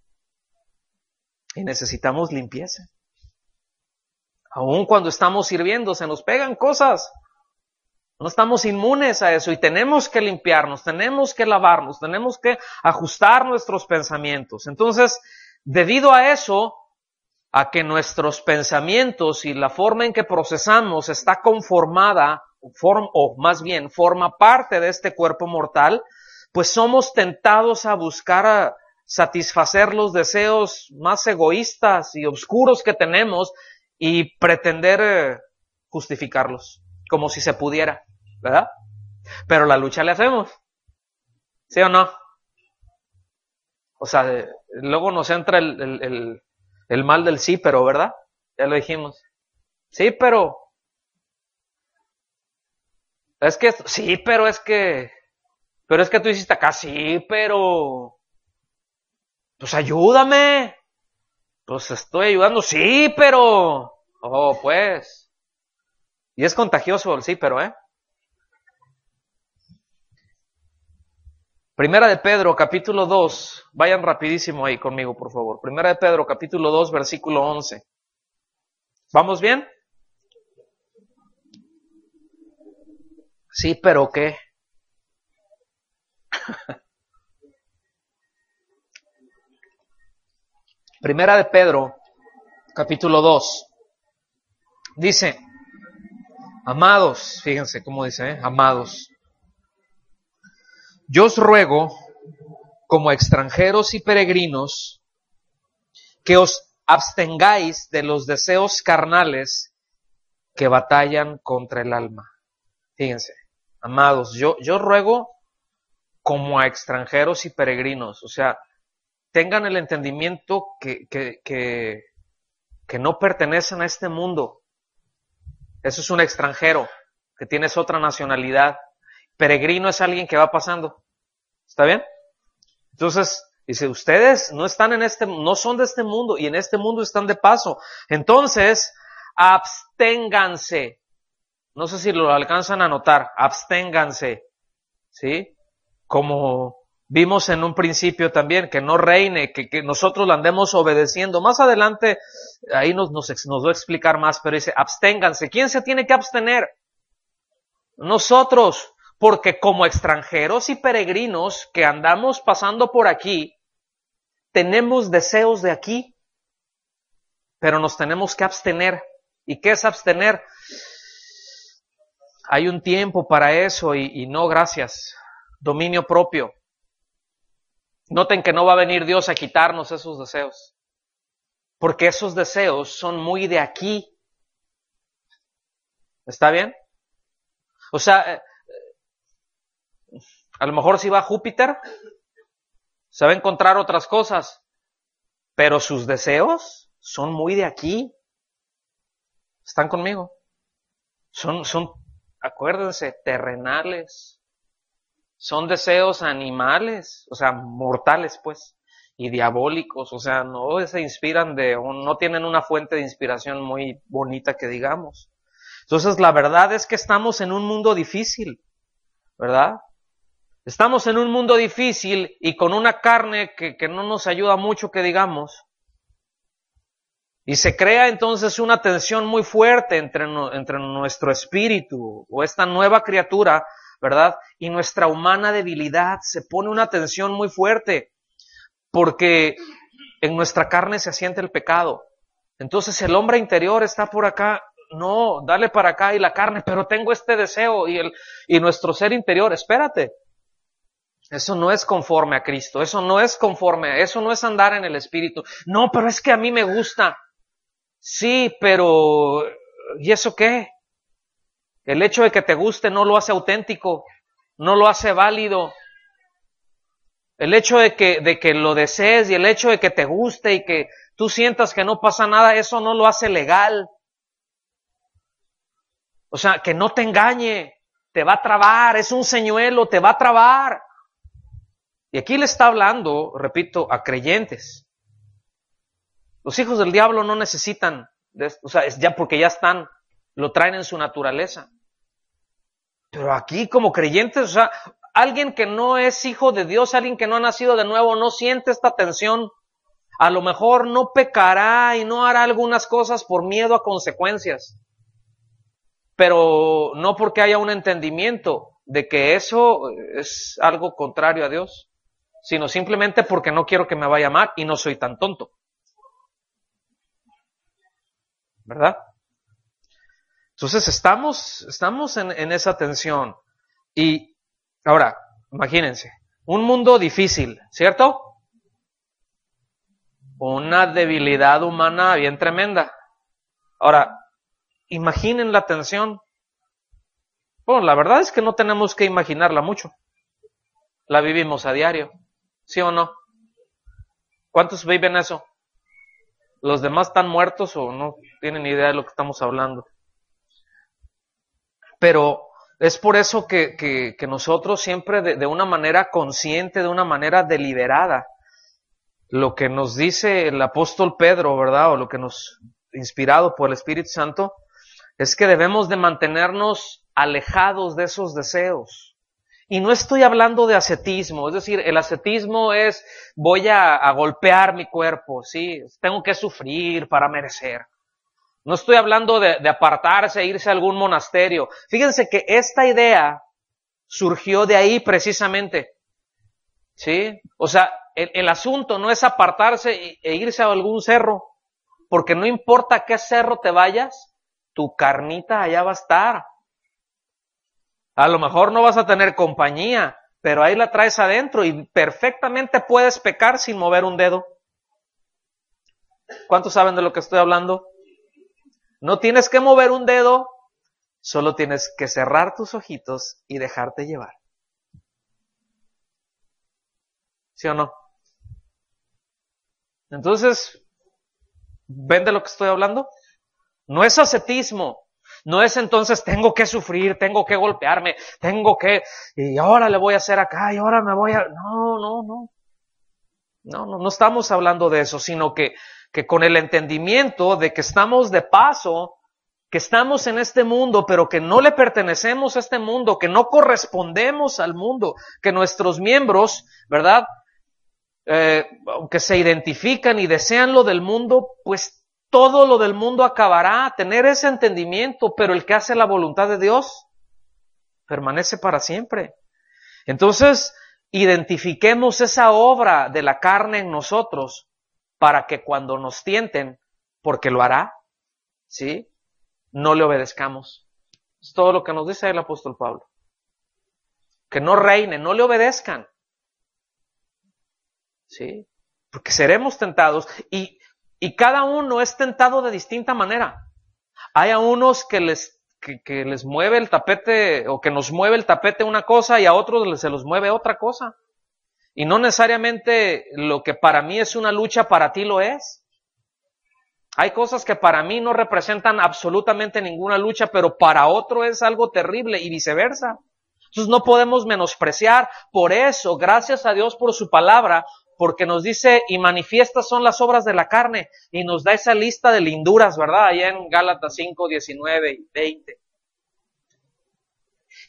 Y necesitamos limpieza. Aún cuando estamos sirviendo se nos pegan cosas. No estamos inmunes a eso y tenemos que limpiarnos, tenemos que lavarnos, tenemos que ajustar nuestros pensamientos. Entonces, debido a eso, a que nuestros pensamientos y la forma en que procesamos está conformada, o más bien forma parte de este cuerpo mortal, pues somos tentados a buscar satisfacer los deseos más egoístas y oscuros que tenemos y pretender justificarlos, como si se pudiera, ¿verdad? Pero la lucha le hacemos, ¿sí o no? Luego nos entra el mal del sí, pero, ¿verdad? Ya lo dijimos. Sí, pero es que tú hiciste acá, sí, pero pues ayúdame. Pues estoy ayudando, sí, pero pues. Y es contagioso el sí, pero, Primera de Pedro, capítulo 2. Vayan rapidísimo ahí conmigo, por favor. Primera de Pedro, capítulo 2, versículo 11. ¿Vamos bien? Sí, pero ¿qué? Primera de Pedro, capítulo 2. Dice, amados, fíjense cómo dice, amados. Yo os ruego, como extranjeros y peregrinos, que os abstengáis de los deseos carnales que batallan contra el alma. Fíjense, amados, yo ruego como a extranjeros y peregrinos, tengan el entendimiento que no pertenecen a este mundo. Eso es un extranjero, que tienes otra nacionalidad. Peregrino es alguien que va pasando. ¿Está bien? Entonces, dice, ustedes no son de este mundo, y en este mundo están de paso. Entonces, absténganse. No sé si lo alcanzan a notar. Absténganse. ¿Sí? Como vimos en un principio también, que no reine, que nosotros la andemos obedeciendo. Más adelante, ahí nos va a explicar más, pero dice, absténganse. ¿Quién se tiene que abstener? Nosotros. Porque como extranjeros y peregrinos que andamos pasando por aquí, tenemos deseos de aquí, pero nos tenemos que abstener. ¿Y qué es abstener? Hay un tiempo para eso y no, gracias. Dominio propio. Noten que no va a venir Dios a quitarnos esos deseos, porque esos deseos son muy de aquí. ¿Está bien? O sea, a lo mejor si va a Júpiter, se va a encontrar otras cosas, pero sus deseos son muy de aquí. ¿Están conmigo? Son, acuérdense, terrenales. Son deseos animales, o sea, mortales pues, y diabólicos, o sea, no se inspiran no tienen una fuente de inspiración muy bonita que digamos. Entonces, la verdad es que estamos en un mundo difícil, ¿verdad? Estamos en un mundo difícil y con una carne que no nos ayuda mucho que digamos. Y se crea entonces una tensión muy fuerte entre nuestro espíritu o esta nueva criatura, ¿verdad? Y nuestra humana debilidad. Se pone una tensión muy fuerte porque en nuestra carne se asienta el pecado. Entonces el hombre interior está por acá, no, dale para acá y la carne, pero tengo este deseo y nuestro ser interior, espérate. Eso no es conforme a Cristo, eso no es andar en el Espíritu. No, pero es que a mí me gusta. Sí, pero ¿y eso qué? El hecho de que te guste no lo hace auténtico, no lo hace válido. El hecho de que lo desees y el hecho de que te guste y que tú sientas que no pasa nada, eso no lo hace legal. O sea, que no te engañe, te va a trabar, es un señuelo, te va a trabar. Y aquí le está hablando, repito, a creyentes. Los hijos del diablo no necesitan, o sea, es ya porque ya están, lo traen en su naturaleza. Pero aquí como creyentes, o sea, alguien que no es hijo de Dios, alguien que no ha nacido de nuevo, no siente esta tensión. A lo mejor no pecará y no hará algunas cosas por miedo a consecuencias. Pero no porque haya un entendimiento de que eso es algo contrario a Dios, sino simplemente porque no quiero que me vaya mal y no soy tan tonto. ¿Verdad? Entonces estamos en esa tensión. Y ahora, imagínense, un mundo difícil, ¿cierto? Una debilidad humana bien tremenda. Ahora, imaginen la tensión. Bueno, la verdad es que no tenemos que imaginarla mucho. La vivimos a diario, ¿sí o no? ¿Cuántos viven eso? ¿Los demás están muertos o no tienen idea de lo que estamos hablando? Pero es por eso que nosotros siempre de una manera consciente, de una manera deliberada, lo que nos dice el apóstol Pedro, ¿verdad? O lo que nos, inspirado por el Espíritu Santo, es que debemos de mantenernos alejados de esos deseos. Y no estoy hablando de ascetismo, es decir, el ascetismo es voy a golpear mi cuerpo, ¿sí? Tengo que sufrir para merecer. No estoy hablando de apartarse e irse a algún monasterio. Fíjense que esta idea surgió de ahí precisamente, ¿sí? O sea, el asunto no es apartarse e irse a algún cerro, porque no importa a qué cerro te vayas, tu carnita allá va a estar. A lo mejor no vas a tener compañía, pero ahí la traes adentro y perfectamente puedes pecar sin mover un dedo. ¿Cuántos saben de lo que estoy hablando? No tienes que mover un dedo, solo tienes que cerrar tus ojitos y dejarte llevar. ¿Sí o no? Entonces, ¿ven de lo que estoy hablando? No es ascetismo. No es entonces tengo que sufrir, tengo que golpearme, y ahora le voy a hacer acá, y ahora me voy a... No estamos hablando de eso, sino que con el entendimiento de que estamos de paso, que estamos en este mundo, pero que no le pertenecemos a este mundo, que no correspondemos al mundo, que nuestros miembros, ¿verdad? Aunque se identifican y desean lo del mundo, pues todo lo del mundo acabará, tener ese entendimiento, pero el que hace la voluntad de Dios permanece para siempre. Entonces, identifiquemos esa obra de la carne en nosotros para que cuando nos tienten, porque lo hará, ¿sí?, no le obedezcamos. Es todo lo que nos dice el apóstol Pablo. Que no reinen, no le obedezcan. ¿Sí? Porque seremos tentados y cada uno es tentado de distinta manera. Hay a unos que les mueve el tapete o que nos mueve el tapete una cosa y a otros se los mueve otra cosa. Y no necesariamente lo que para mí es una lucha, para ti lo es. Hay cosas que para mí no representan absolutamente ninguna lucha, pero para otro es algo terrible y viceversa. Entonces no podemos menospreciar. Por eso, gracias a Dios por su palabra, porque nos dice, y manifiestas son las obras de la carne, y nos da esa lista de linduras, ¿verdad? Allá en Gálatas 5, 19 y 20.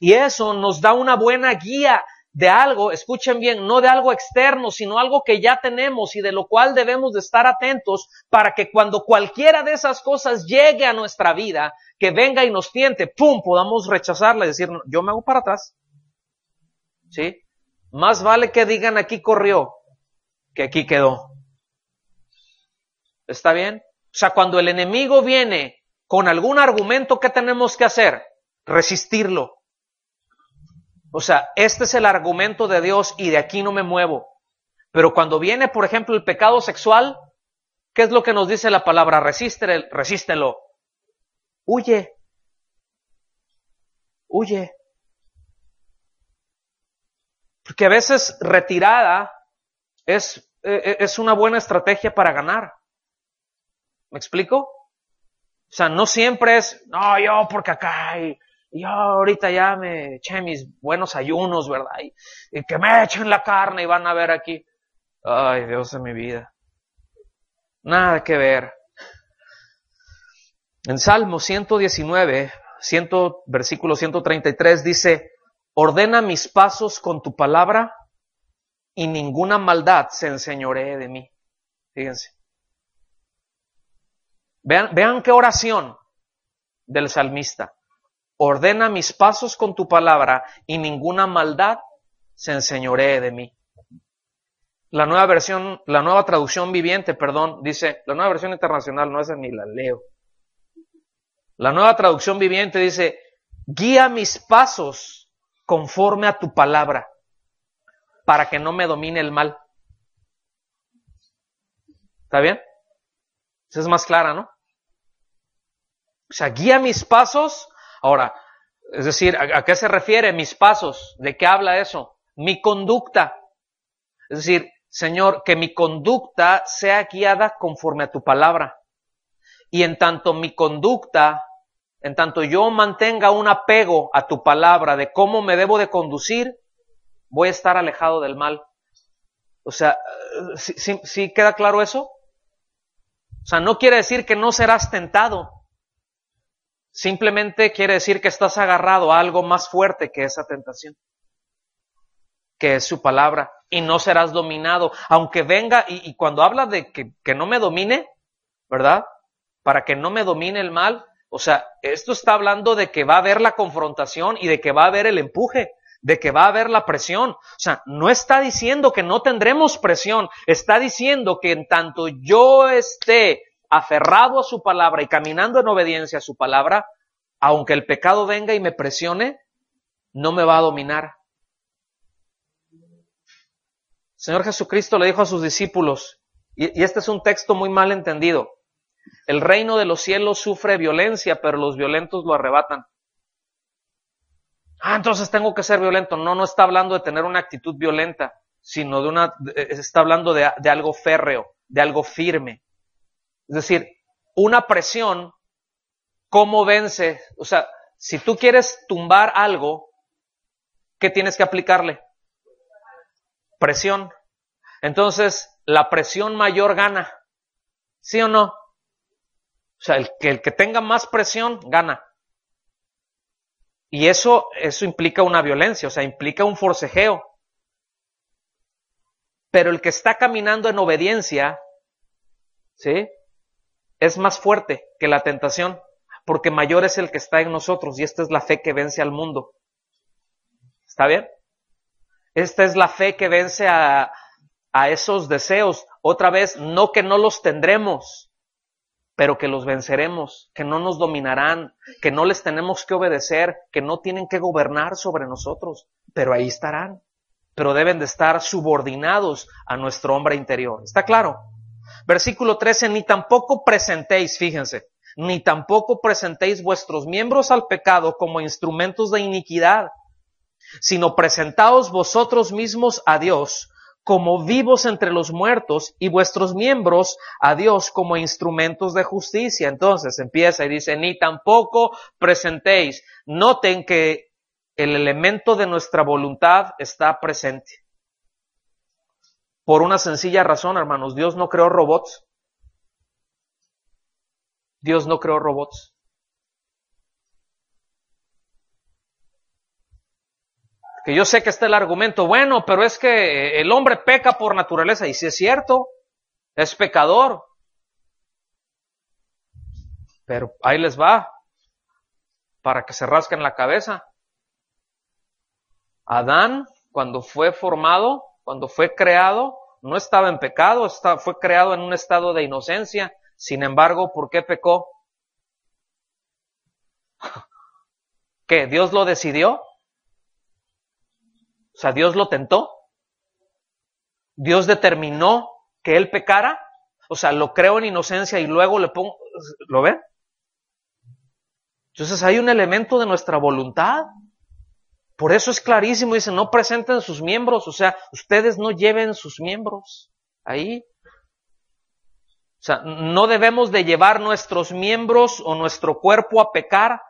Y eso nos da una buena guía de algo, escuchen bien, no de algo externo, sino algo que ya tenemos y de lo cual debemos de estar atentos para que cuando cualquiera de esas cosas llegue a nuestra vida, que venga y nos tiente, ¡pum!, podamos rechazarla y decir, yo me hago para atrás. ¿Sí? Más vale que digan aquí corrió que aquí quedó. ¿Está bien? O sea, cuando el enemigo viene con algún argumento, ¿qué tenemos que hacer? Resistirlo. O sea, este es el argumento de Dios y de aquí no me muevo. Pero cuando viene, por ejemplo, el pecado sexual, ¿qué es lo que nos dice la palabra? Resístelo. Huye. Huye. Porque a veces retirada es una buena estrategia para ganar. ¿Me explico? O sea, no siempre es, no, yo porque acá y yo ahorita ya me eché mis buenos ayunos, ¿verdad? Y que me echen la carne y van a ver aquí. Ay, Dios de mi vida. Nada que ver. En Salmo 119, versículo 133 dice, ordena mis pasos con tu palabra y ninguna maldad se enseñoree de mí. Fíjense. Vean qué oración del salmista. Ordena mis pasos con tu palabra y ninguna maldad se enseñoree de mí. La nueva traducción viviente, dice, la nueva versión internacional, no esa ni la leo. La nueva traducción viviente dice, guía mis pasos conforme a tu palabra, para que no me domine el mal. ¿Está bien? Esa es más clara, ¿no? O sea, guía mis pasos. Ahora, es decir, ¿a qué se refiere mis pasos? ¿De qué habla eso? Mi conducta. Es decir, Señor, que mi conducta sea guiada conforme a tu palabra. Y en tanto mi conducta, en tanto yo mantenga un apego a tu palabra de cómo me debo de conducir, voy a estar alejado del mal. O sea, ¿sí queda claro eso? O sea, no quiere decir que no serás tentado. Simplemente quiere decir que estás agarrado a algo más fuerte que esa tentación, que es su palabra, y no serás dominado. Aunque venga, y cuando habla de que no me domine, ¿verdad? Para que no me domine el mal, o sea, esto está hablando de que va a haber la confrontación y de que va a haber el empuje, de que va a haber la presión. O sea, no está diciendo que no tendremos presión, está diciendo que en tanto yo esté aferrado a su palabra y caminando en obediencia a su palabra, aunque el pecado venga y me presione, no me va a dominar. Señor Jesucristo le dijo a sus discípulos, y este es un texto muy mal entendido, el reino de los cielos sufre violencia, pero los violentos lo arrebatan. Entonces tengo que ser violento. No está hablando de tener una actitud violenta, sino está hablando de algo férreo, de algo firme. Es decir, una presión, ¿cómo vence? O sea, si tú quieres tumbar algo, ¿qué tienes que aplicarle? Presión. Entonces, la presión mayor gana. ¿Sí o no? O sea, el que tenga más presión, gana. Y eso implica una violencia, o sea, implica un forcejeo. Pero el que está caminando en obediencia, ¿sí?, es más fuerte que la tentación, porque mayor es el que está en nosotros, y esta es la fe que vence al mundo. ¿Está bien? Esta es la fe que vence a esos deseos. Otra vez, no que no los tendremos, pero que los venceremos, que no nos dominarán, que no les tenemos que obedecer, que no tienen que gobernar sobre nosotros, pero ahí estarán. Pero deben de estar subordinados a nuestro hombre interior. ¿Está claro? Versículo 13, ni tampoco presentéis, fíjense, ni tampoco presentéis vuestros miembros al pecado como instrumentos de iniquidad, sino presentaos vosotros mismos a Dios como vivos entre los muertos y vuestros miembros a Dios como instrumentos de justicia. Entonces empieza y dice, ni tampoco presentéis. Noten que el elemento de nuestra voluntad está presente. Por una sencilla razón, hermanos, Dios no creó robots. Dios no creó robots. Que yo sé que está el argumento, bueno, pero es que el hombre peca por naturaleza, y sí es cierto, es pecador. Pero ahí les va, para que se rasquen la cabeza. Adán, cuando fue formado, cuando fue creado, no estaba en pecado, fue creado en un estado de inocencia. Sin embargo, ¿por qué pecó? ¿Qué? ¿Dios lo decidió? O sea, ¿Dios lo tentó? ¿Dios determinó que él pecara? O sea, lo creo en inocencia y luego le pongo... ¿Lo ven? Entonces hay un elemento de nuestra voluntad. Por eso es clarísimo, dice, no presenten sus miembros, o sea, ustedes no lleven sus miembros ahí. O sea, no debemos de llevar nuestros miembros o nuestro cuerpo a pecar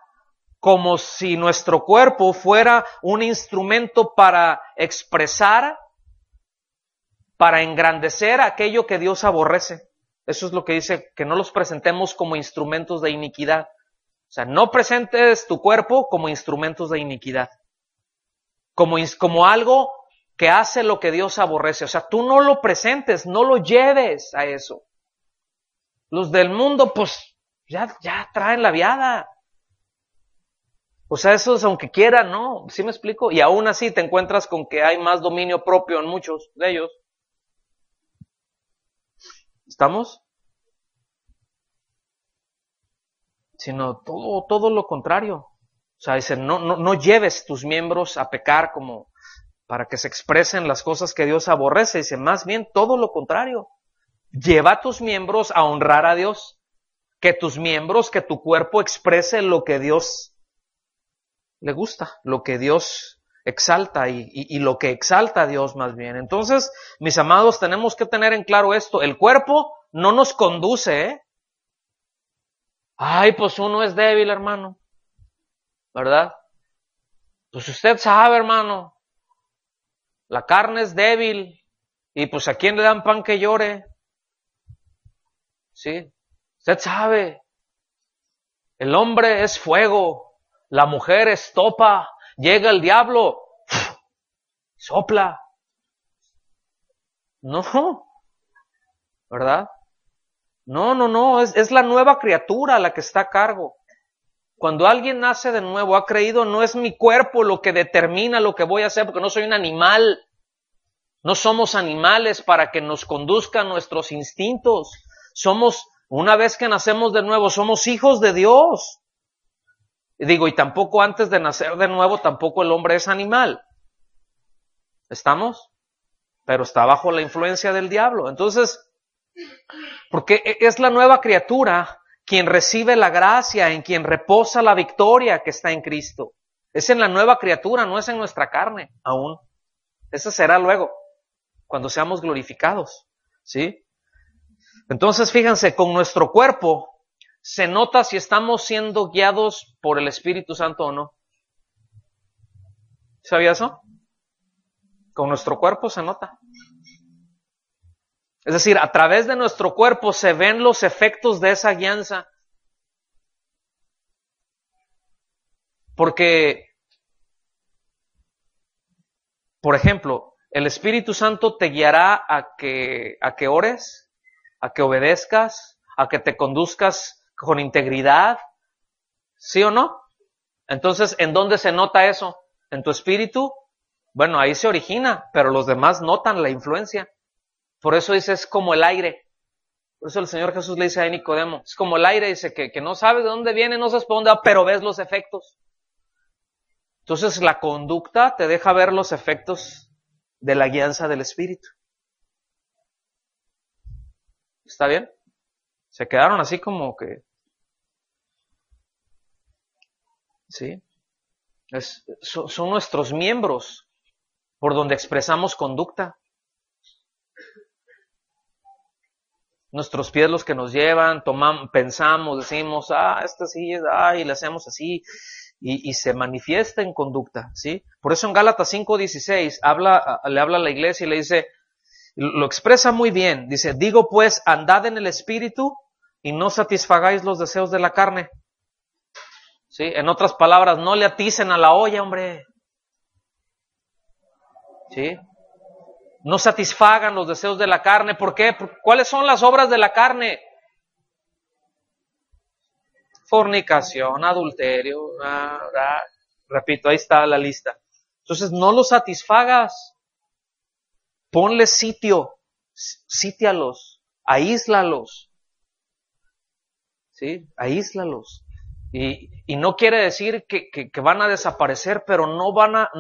como si nuestro cuerpo fuera un instrumento para expresar, para engrandecer aquello que Dios aborrece. Eso es lo que dice, que no los presentemos como instrumentos de iniquidad. O sea, no presentes tu cuerpo como instrumentos de iniquidad. Como algo que hace lo que Dios aborrece. O sea, tú no lo presentes, no lo lleves a eso. Los del mundo, pues, ya traen la viada. O sea, esos aunque quieran, ¿no? ¿Sí me explico? Y aún así te encuentras con que hay más dominio propio en muchos de ellos. ¿Estamos? Sino todo lo contrario. O sea, dice, no lleves tus miembros a pecar como para que se expresen las cosas que Dios aborrece. Dice, más bien todo lo contrario. Lleva tus miembros a honrar a Dios. Que tus miembros, que tu cuerpo exprese lo que Dios le gusta, lo que Dios exalta y lo que exalta a Dios más bien. Entonces, mis amados, tenemos que tener en claro esto. El cuerpo no nos conduce, ¿eh? Ay, pues uno es débil, hermano. ¿Verdad? Pues usted sabe, hermano. La carne es débil. Y pues ¿a quién le dan pan que llore? ¿Sí? Usted sabe. El hombre es fuego. La mujer es topa. Llega el diablo. Sopla. No. ¿Verdad? No. Es la nueva criatura la que está a cargo. Cuando alguien nace de nuevo, ha creído, no es mi cuerpo lo que determina lo que voy a hacer, porque no soy un animal. No somos animales para que nos conduzcan nuestros instintos. Una vez que nacemos de nuevo, somos hijos de Dios. Y tampoco antes de nacer de nuevo, tampoco el hombre es animal. ¿Estamos? Pero está bajo la influencia del diablo. Entonces, porque es la nueva criatura quien recibe la gracia, en quien reposa la victoria que está en Cristo. Es en la nueva criatura, no es en nuestra carne aún. Eso será luego, cuando seamos glorificados. ¿Sí? Entonces, fíjense, con nuestro cuerpo se nota si estamos siendo guiados por el Espíritu Santo o no. ¿Sabía eso? Con nuestro cuerpo se nota. Es decir, a través de nuestro cuerpo se ven los efectos de esa guianza. Porque, por ejemplo, el Espíritu Santo te guiará a que ores, a que obedezcas, a que te conduzcas con integridad. ¿Sí o no? Entonces, ¿en dónde se nota eso? ¿En tu espíritu Bueno, ahí se origina, pero los demás notan la influencia. Por eso dice, es como el aire. Por eso el Señor Jesús le dice a Nicodemo, es como el aire, dice que no sabes de dónde viene, no sabes por dónde va, pero ves los efectos. Entonces la conducta te deja ver los efectos de la guianza del Espíritu. ¿Está bien? Se quedaron así como que... ¿Sí? Son nuestros miembros por donde expresamos conducta. Nuestros pies los que nos llevan, tomamos, pensamos, decimos, esta sí es, y le hacemos así, y se manifiesta en conducta, ¿sí? Por eso en Gálatas 5:16 le habla a la iglesia y le dice, lo expresa muy bien, dice, digo pues, andad en el Espíritu y no satisfagáis los deseos de la carne. ¿Sí? En otras palabras, no le aticen a la olla, hombre. ¿Sí? No satisfagan los deseos de la carne. ¿Por qué? ¿Cuáles son las obras de la carne? Fornicación, adulterio. Repito, ahí está la lista. Entonces, no los satisfagas. Ponle sitio. Sítialos. Aíslalos. ¿Sí? Aíslalos. Y no quiere decir que van a desaparecer, pero no van a,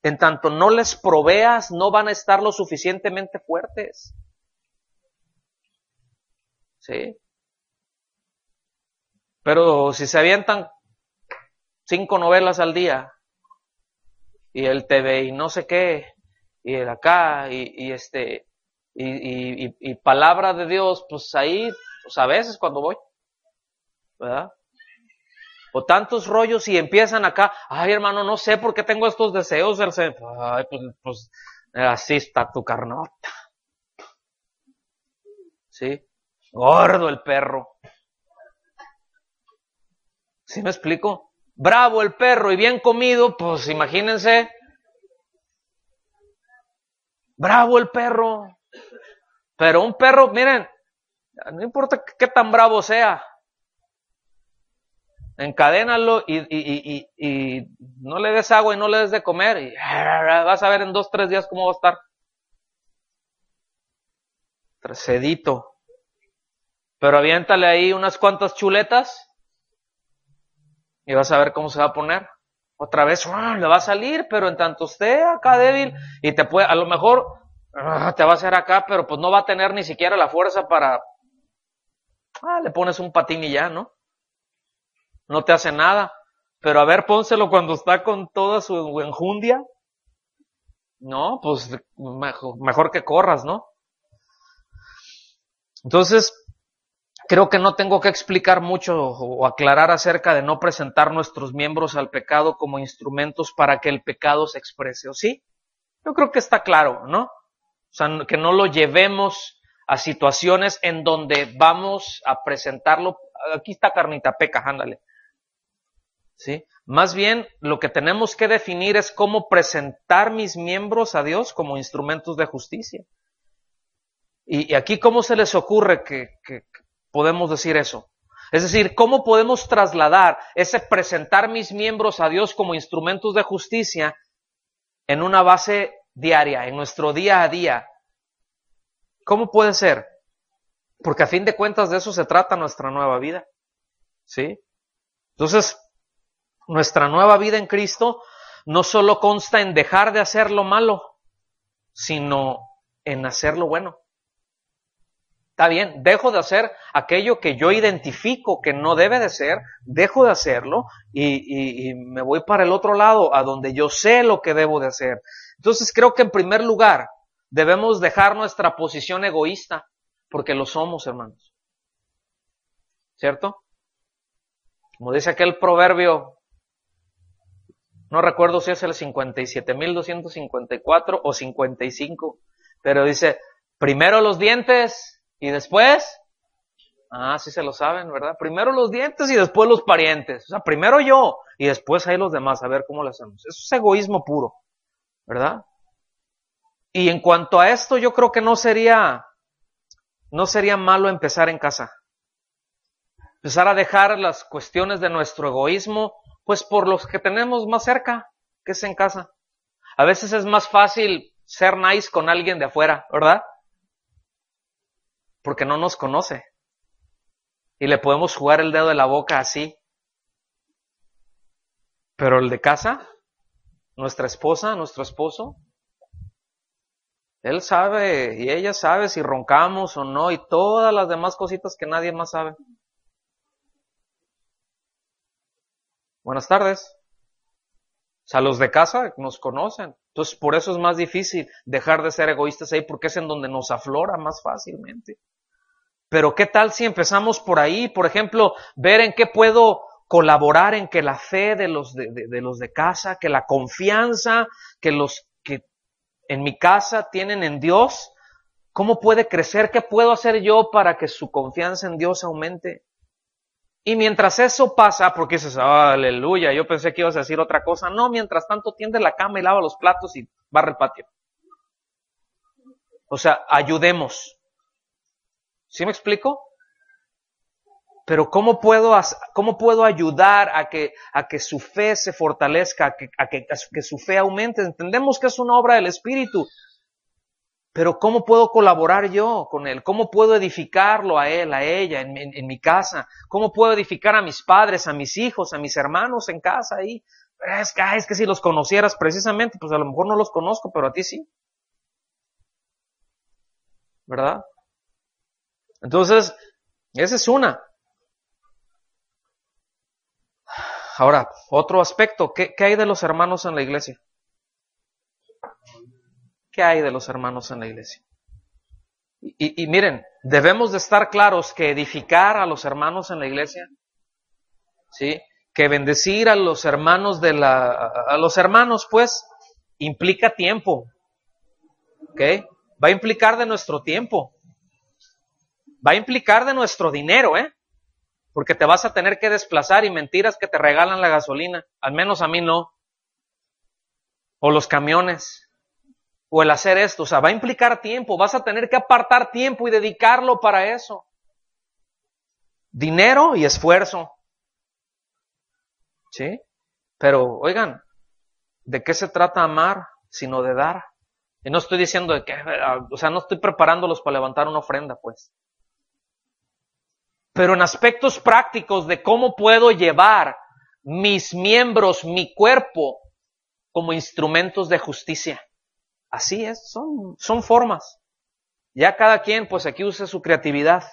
en tanto no les proveas, no van a estar lo suficientemente fuertes. ¿Sí? Pero si se avientan 5 novelas al día, y el TV y no sé qué, y el acá, y palabra de Dios, pues ahí, pues a veces cuando voy, ¿verdad? O tantos rollos y empiezan acá, ay hermano, no sé por qué tengo estos deseos, ay, pues así está tu carnota. ¿Sí? Gordo el perro. ¿Sí me explico? Bravo el perro y bien comido, pues imagínense. Bravo el perro. Pero un perro, miren, no importa qué tan bravo sea, encadénalo y no le des agua y no le des de comer y vas a ver en 2-3 días cómo va a estar. Sedito. Pero aviéntale ahí unas cuantas chuletas y vas a ver cómo se va a poner. Otra vez le va a salir, pero en tanto esté acá débil y te puede, a lo mejor te va a hacer acá, pero pues no va a tener ni siquiera la fuerza para, le pones un patín y ya, ¿no? No te hace nada. Pero a ver, pónselo cuando está con toda su enjundia. No, pues mejor que corras, ¿no? Entonces, creo que no tengo que explicar mucho o aclarar acerca de no presentar nuestros miembros al pecado como instrumentos para que el pecado se exprese, ¿o sí? Yo creo que está claro, ¿no? O sea, que no lo llevemos a situaciones en donde vamos a presentarlo. Aquí está carnita, peca, ándale. ¿Sí? Más bien, lo que tenemos que definir es cómo presentar mis miembros a Dios como instrumentos de justicia. Y aquí, ¿cómo se les ocurre que podemos decir eso? Es decir, ¿cómo podemos trasladar ese presentar mis miembros a Dios como instrumentos de justicia en una base diaria, en nuestro día a día? ¿Cómo puede ser? Porque a fin de cuentas de eso se trata nuestra nueva vida. ¿Sí? Entonces, nuestra nueva vida en Cristo no solo consta en dejar de hacer lo malo, sino en hacer lo bueno. Está bien, dejo de hacer aquello que yo identifico que no debe de ser, dejo de hacerlo y me voy para el otro lado, a donde yo sé lo que debo de hacer. Entonces creo que en primer lugar debemos dejar nuestra posición egoísta, porque lo somos, hermanos. ¿Cierto? Como dice aquel proverbio, no recuerdo si es el 57,254 o 55, pero dice, primero los dientes y después, sí se lo saben, ¿verdad? Primero los dientes y después los parientes. O sea, primero yo y después ahí los demás, a ver cómo lo hacemos. Eso es egoísmo puro, ¿verdad? Y en cuanto a esto, yo creo que no sería malo empezar en casa. Empezar a dejar las cuestiones de nuestro egoísmo, pues por los que tenemos más cerca, que es en casa. A veces es más fácil ser nice con alguien de afuera, ¿verdad? Porque no nos conoce. Y le podemos jugar el dedo de la boca así. Pero el de casa, nuestra esposa, nuestro esposo, él sabe y ella sabe si roncamos o no y todas las demás cositas que nadie más sabe. Buenas tardes. O sea, los de casa nos conocen. Entonces, por eso es más difícil dejar de ser egoístas ahí, porque es en donde nos aflora más fácilmente. Pero ¿qué tal si empezamos por ahí? Por ejemplo, ver en qué puedo colaborar en que la fe de los de casa, que la confianza que los que en mi casa tienen en Dios, ¿cómo puede crecer? ¿Qué puedo hacer yo para que su confianza en Dios aumente? Y mientras eso pasa, porque dices, aleluya, yo pensé que ibas a decir otra cosa. No, mientras tanto tiende la cama y lava los platos y barre el patio. O sea, ayudemos. ¿Sí me explico? Pero ¿cómo puedo ayudar a que su fe se fortalezca, a que su fe aumente? Entendemos que es una obra del Espíritu. Pero ¿cómo puedo colaborar yo con él? ¿Cómo puedo edificarlo a él, a ella, en mi casa? ¿Cómo puedo edificar a mis padres, a mis hijos, a mis hermanos en casa ahí? Es que si los conocieras precisamente, pues a lo mejor no los conozco, pero a ti sí. ¿Verdad? Entonces, esa es una. Ahora, otro aspecto, ¿qué hay de los hermanos en la iglesia? ¿Qué hay de los hermanos en la iglesia? Y miren, debemos de estar claros que edificar a los hermanos en la iglesia, ¿sí? Que bendecir a los hermanos a los hermanos, pues, implica tiempo, ¿ok? Va a implicar de nuestro tiempo, va a implicar de nuestro dinero, porque te vas a tener que desplazar y mentiras que te regalan la gasolina, al menos a mí no, o los camiones. O el hacer esto, o sea, va a implicar tiempo, vas a tener que apartar tiempo y dedicarlo para eso. Dinero y esfuerzo. ¿Sí? Pero, oigan, ¿de qué se trata amar sino de dar? Y no estoy diciendo de que, o sea, no estoy preparándolos para levantar una ofrenda, pues. Pero en aspectos prácticos de cómo puedo llevar mis miembros, mi cuerpo, como instrumentos de justicia. Así es, son formas. Ya cada quien, pues aquí use su creatividad.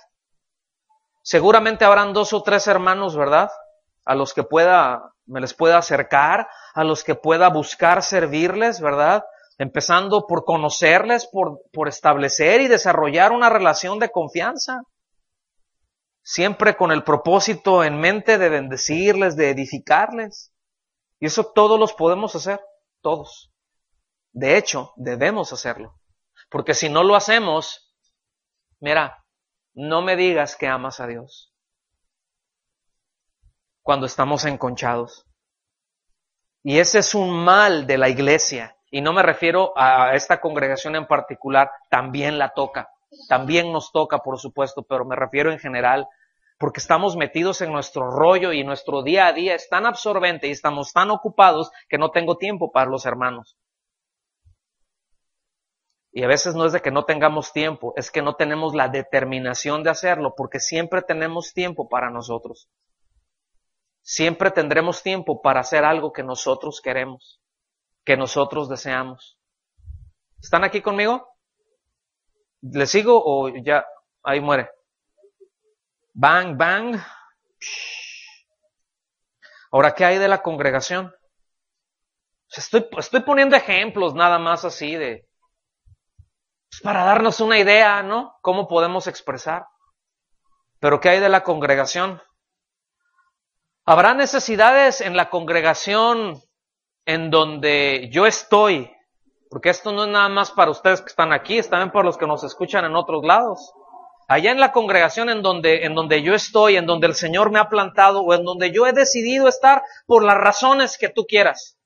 Seguramente habrán 2 o 3 hermanos, ¿verdad? A los que me les pueda acercar, a los que pueda buscar servirles, ¿verdad? Empezando por conocerles, por establecer y desarrollar una relación de confianza. Siempre con el propósito en mente de bendecirles, de edificarles. Y eso todos los podemos hacer, todos. De hecho, debemos hacerlo. Porque si no lo hacemos, mira, no me digas que amas a Dios cuando estamos enconchados. Y ese es un mal de la iglesia. Y no me refiero a esta congregación en particular, también la toca. También nos toca, por supuesto, pero me refiero en general, porque estamos metidos en nuestro rollo y nuestro día a día es tan absorbente y estamos tan ocupados que no tengo tiempo para los hermanos. Y a veces no es de que no tengamos tiempo, es que no tenemos la determinación de hacerlo, porque siempre tenemos tiempo para nosotros. Siempre tendremos tiempo para hacer algo que nosotros queremos, que nosotros deseamos. ¿Están aquí conmigo? ¿Le sigo o ya ahí muere? Bang, bang. Ahora, ¿qué hay de la congregación? Estoy poniendo ejemplos nada más así de... para darnos una idea, ¿no? ¿Cómo podemos expresar? Pero ¿qué hay de la congregación? ¿Habrá necesidades en la congregación en donde yo estoy? Porque esto no es nada más para ustedes que están aquí, es también para los que nos escuchan en otros lados. Allá en la congregación en donde yo estoy, en donde el Señor me ha plantado o en donde yo he decidido estar por las razones que tú quieras.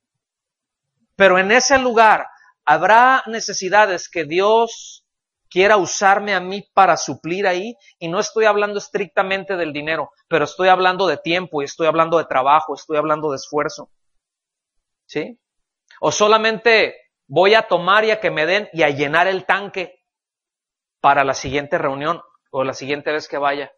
Pero en ese lugar habrá necesidades que Dios quiera usarme a mí para suplir ahí, y no estoy hablando estrictamente del dinero, pero estoy hablando de tiempo y estoy hablando de trabajo, estoy hablando de esfuerzo. ¿Sí? O solamente voy a tomar y a que me den y a llenar el tanque para la siguiente reunión o la siguiente vez que vaya.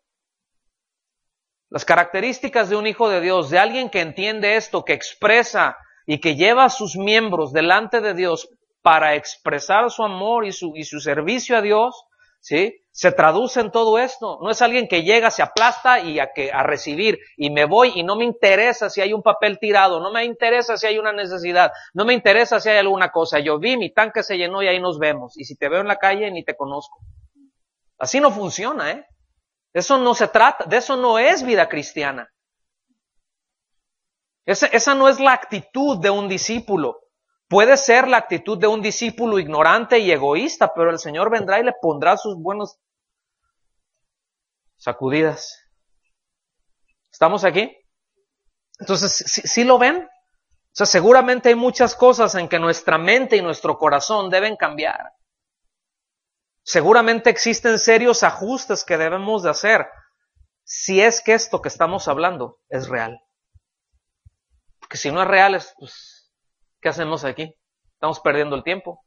Las características de un hijo de Dios, de alguien que entiende esto, que expresa y que lleva a sus miembros delante de Dios para expresar su amor y su servicio a Dios, ¿sí? Se traduce en todo esto. No es alguien que llega, se aplasta y a recibir y me voy y no me interesa si hay un papel tirado, no me interesa si hay una necesidad, no me interesa si hay alguna cosa. Yo vi, mi tanque se llenó y ahí nos vemos. Y si te veo en la calle ni te conozco. Así no funciona, ¿eh? Eso no se trata, de eso no es vida cristiana. Esa no es la actitud de un discípulo. Puede ser la actitud de un discípulo ignorante y egoísta, pero el Señor vendrá y le pondrá sus buenas sacudidas. ¿Estamos aquí? Entonces, ¿sí lo ven? O sea, seguramente hay muchas cosas en que nuestra mente y nuestro corazón deben cambiar. Seguramente existen serios ajustes que debemos de hacer si es que esto que estamos hablando es real. Porque si no es real, pues, ¿qué hacemos aquí? Estamos perdiendo el tiempo.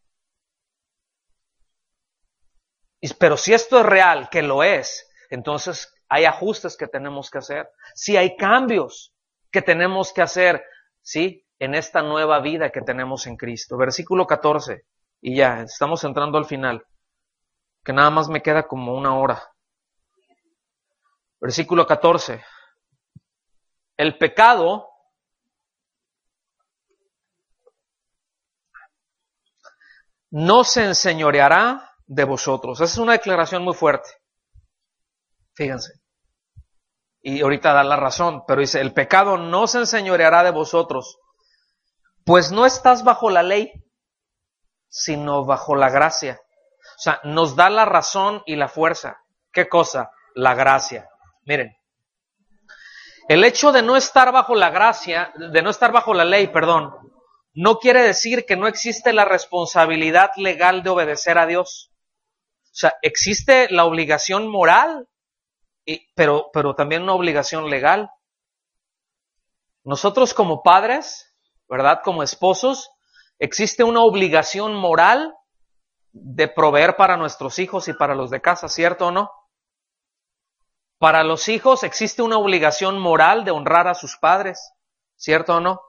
Pero si esto es real, que lo es, entonces hay ajustes que tenemos que hacer. Si hay cambios que tenemos que hacer, ¿sí? En esta nueva vida que tenemos en Cristo. Versículo 14. Y ya, estamos entrando al final. Que nada más me queda como una hora. Versículo 14. El pecado no se enseñoreará de vosotros. Esa es una declaración muy fuerte. Fíjense. Y ahorita da la razón, pero dice, el pecado no se enseñoreará de vosotros, pues no estás bajo la ley, sino bajo la gracia. O sea, nos da la razón y la fuerza. ¿Qué cosa? La gracia. Miren, el hecho de no estar bajo la gracia, de no estar bajo la ley, perdón, no quiere decir que no existe la responsabilidad legal de obedecer a Dios. O sea, existe la obligación moral, pero también una obligación legal. Nosotros como padres, ¿verdad? Como esposos, existe una obligación moral de proveer para nuestros hijos y para los de casa, ¿cierto o no? Para los hijos existe una obligación moral de honrar a sus padres, ¿cierto o no?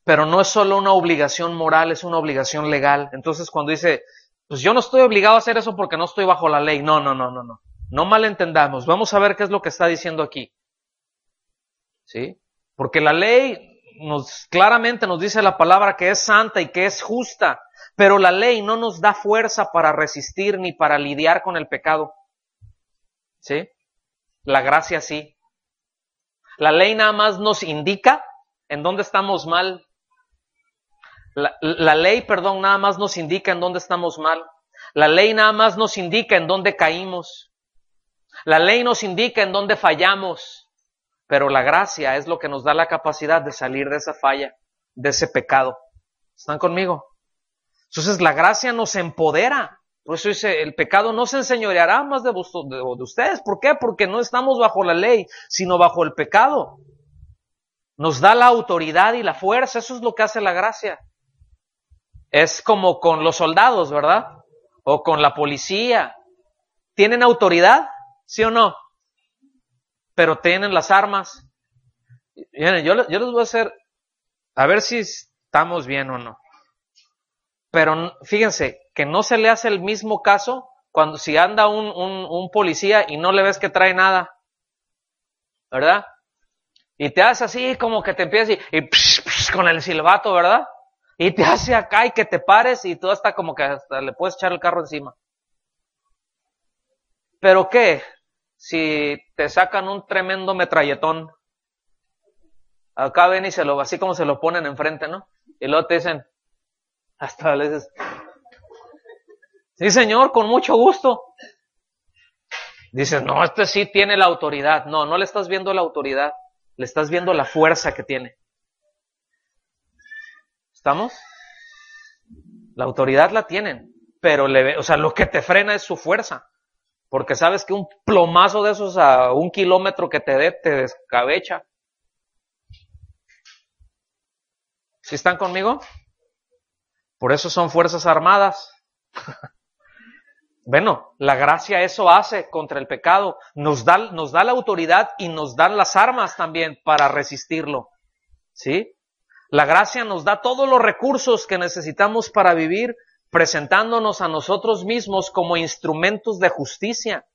Pero no es solo una obligación moral, es una obligación legal. Entonces cuando dice, pues yo no estoy obligado a hacer eso porque no estoy bajo la ley. No. No malentendamos. Vamos a ver qué es lo que está diciendo aquí. ¿Sí? Porque la ley claramente nos dice la palabra que es santa y que es justa. Pero la ley no nos da fuerza para resistir ni para lidiar con el pecado. ¿Sí? La gracia sí. La ley nada más nos indica en dónde estamos mal. La ley, nada más nos indica en dónde estamos mal. La ley nada más nos indica en dónde caímos. La ley nos indica en dónde fallamos. Pero la gracia es lo que nos da la capacidad de salir de esa falla, de ese pecado. ¿Están conmigo? Entonces la gracia nos empodera. Por eso dice, el pecado no se enseñoreará más de ustedes. ¿Por qué? Porque no estamos bajo la ley, sino bajo el pecado. Nos da la autoridad y la fuerza. Eso es lo que hace la gracia. Es como con los soldados, ¿verdad? O con la policía. ¿Tienen autoridad? ¿Sí o no? Pero tienen las armas. Miren, yo les voy a hacer, a ver si estamos bien o no. Pero fíjense, que no se le hace el mismo caso cuando si anda un policía y no le ves que trae nada. ¿Verdad? Y te hace así como que te empieza y con el silbato, ¿verdad? Y te hace acá y que te pares y tú hasta como que hasta le puedes echar el carro encima. ¿Pero qué? Si te sacan un tremendo metralletón, acá ven y así como se lo ponen enfrente, ¿no? Y luego te dicen, hasta le dices, sí señor, con mucho gusto. Dices, no, este sí tiene la autoridad. No le estás viendo la autoridad, le estás viendo la fuerza que tiene. ¿Estamos? La autoridad la tienen, pero lo que te frena es su fuerza. Porque sabes que un plomazo de esos a 1 kilómetro que te dé, te descabecha. ¿Sí están conmigo? Por eso son fuerzas armadas. Bueno, la gracia eso hace contra el pecado. Nos da la autoridad y nos dan las armas también para resistirlo. ¿Sí? La gracia nos da todos los recursos que necesitamos para vivir, presentándonos a nosotros mismos como instrumentos de justicia.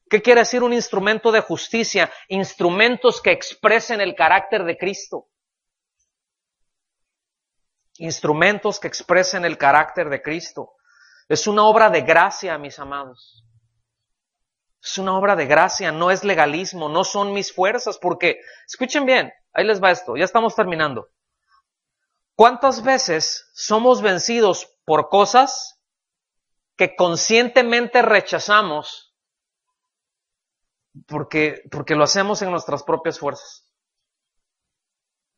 ¿Qué quiere decir un instrumento de justicia? Instrumentos que expresen el carácter de Cristo. Instrumentos que expresen el carácter de Cristo. Es una obra de gracia, mis amados. Es una obra de gracia, no es legalismo, no son mis fuerzas, porque, escuchen bien, ahí les va esto, ya estamos terminando. ¿Cuántas veces somos vencidos por cosas que conscientemente rechazamos porque lo hacemos en nuestras propias fuerzas?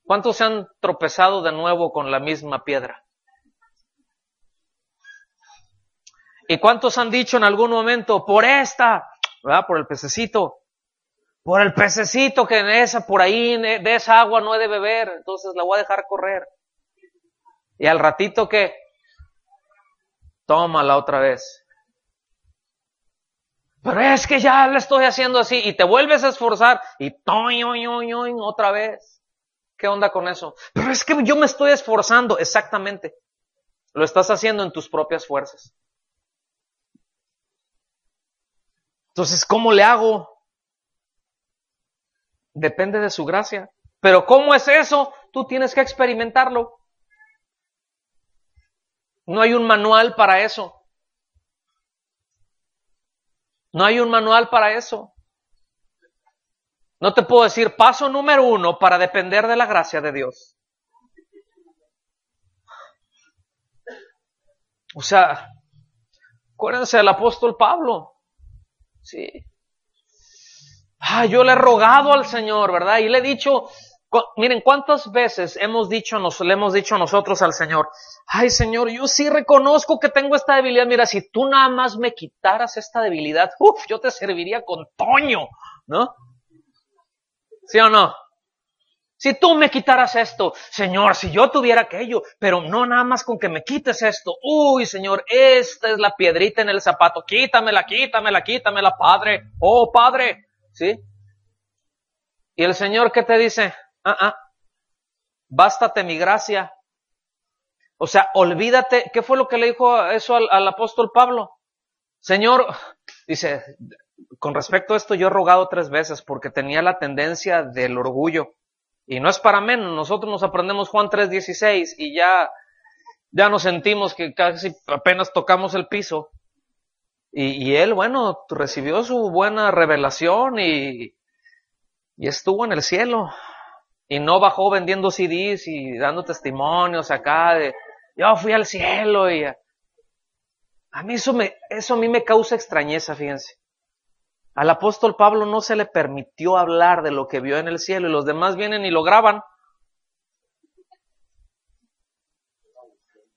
¿Cuántos se han tropezado de nuevo con la misma piedra? ¿Y cuántos han dicho en algún momento, por esta, ¿verdad? Por el pececito que en esa, por ahí, de esa agua no he de beber, entonces la voy a dejar correr. Y al ratito que, tómala otra vez. Pero es que ya la estoy haciendo así, y te vuelves a esforzar, y otra vez. ¿Qué onda con eso? Pero es que yo me estoy esforzando, exactamente. Lo estás haciendo en tus propias fuerzas. Entonces, ¿cómo le hago? Depende de su gracia. Pero ¿cómo es eso? Tú tienes que experimentarlo. No hay un manual para eso. No hay un manual para eso. No te puedo decir paso número 1 para depender de la gracia de Dios. O sea, acuérdense del apóstol Pablo. Sí. Yo le he rogado al Señor, ¿verdad? Y le he dicho, miren, ¿cuántas veces le hemos dicho a nosotros al Señor? Ay, Señor, yo sí reconozco que tengo esta debilidad. Mira, si tú nada más me quitaras esta debilidad, yo te serviría con Toño, ¿no? ¿Sí o no? Si tú me quitaras esto, Señor, si yo tuviera aquello, pero no nada más con que me quites esto. Uy, Señor, esta es la piedrita en el zapato. Quítamela, Padre. Oh, Padre. ¿Sí? Y el Señor, ¿qué te dice? Bástate mi gracia. O sea, olvídate. ¿Qué fue lo que le dijo eso al apóstol Pablo? Señor, dice, con respecto a esto yo he rogado 3 veces porque tenía la tendencia del orgullo. Y no es para menos, nosotros nos aprendemos Juan 3:16 y ya nos sentimos que casi apenas tocamos el piso. Y él, bueno, recibió su buena revelación y estuvo en el cielo. Y no bajó vendiendo CDs y dando testimonios acá de, yo fui al cielo y a mí eso a mí me causa extrañeza, fíjense. Al apóstol Pablo no se le permitió hablar de lo que vio en el cielo y los demás vienen y lo graban.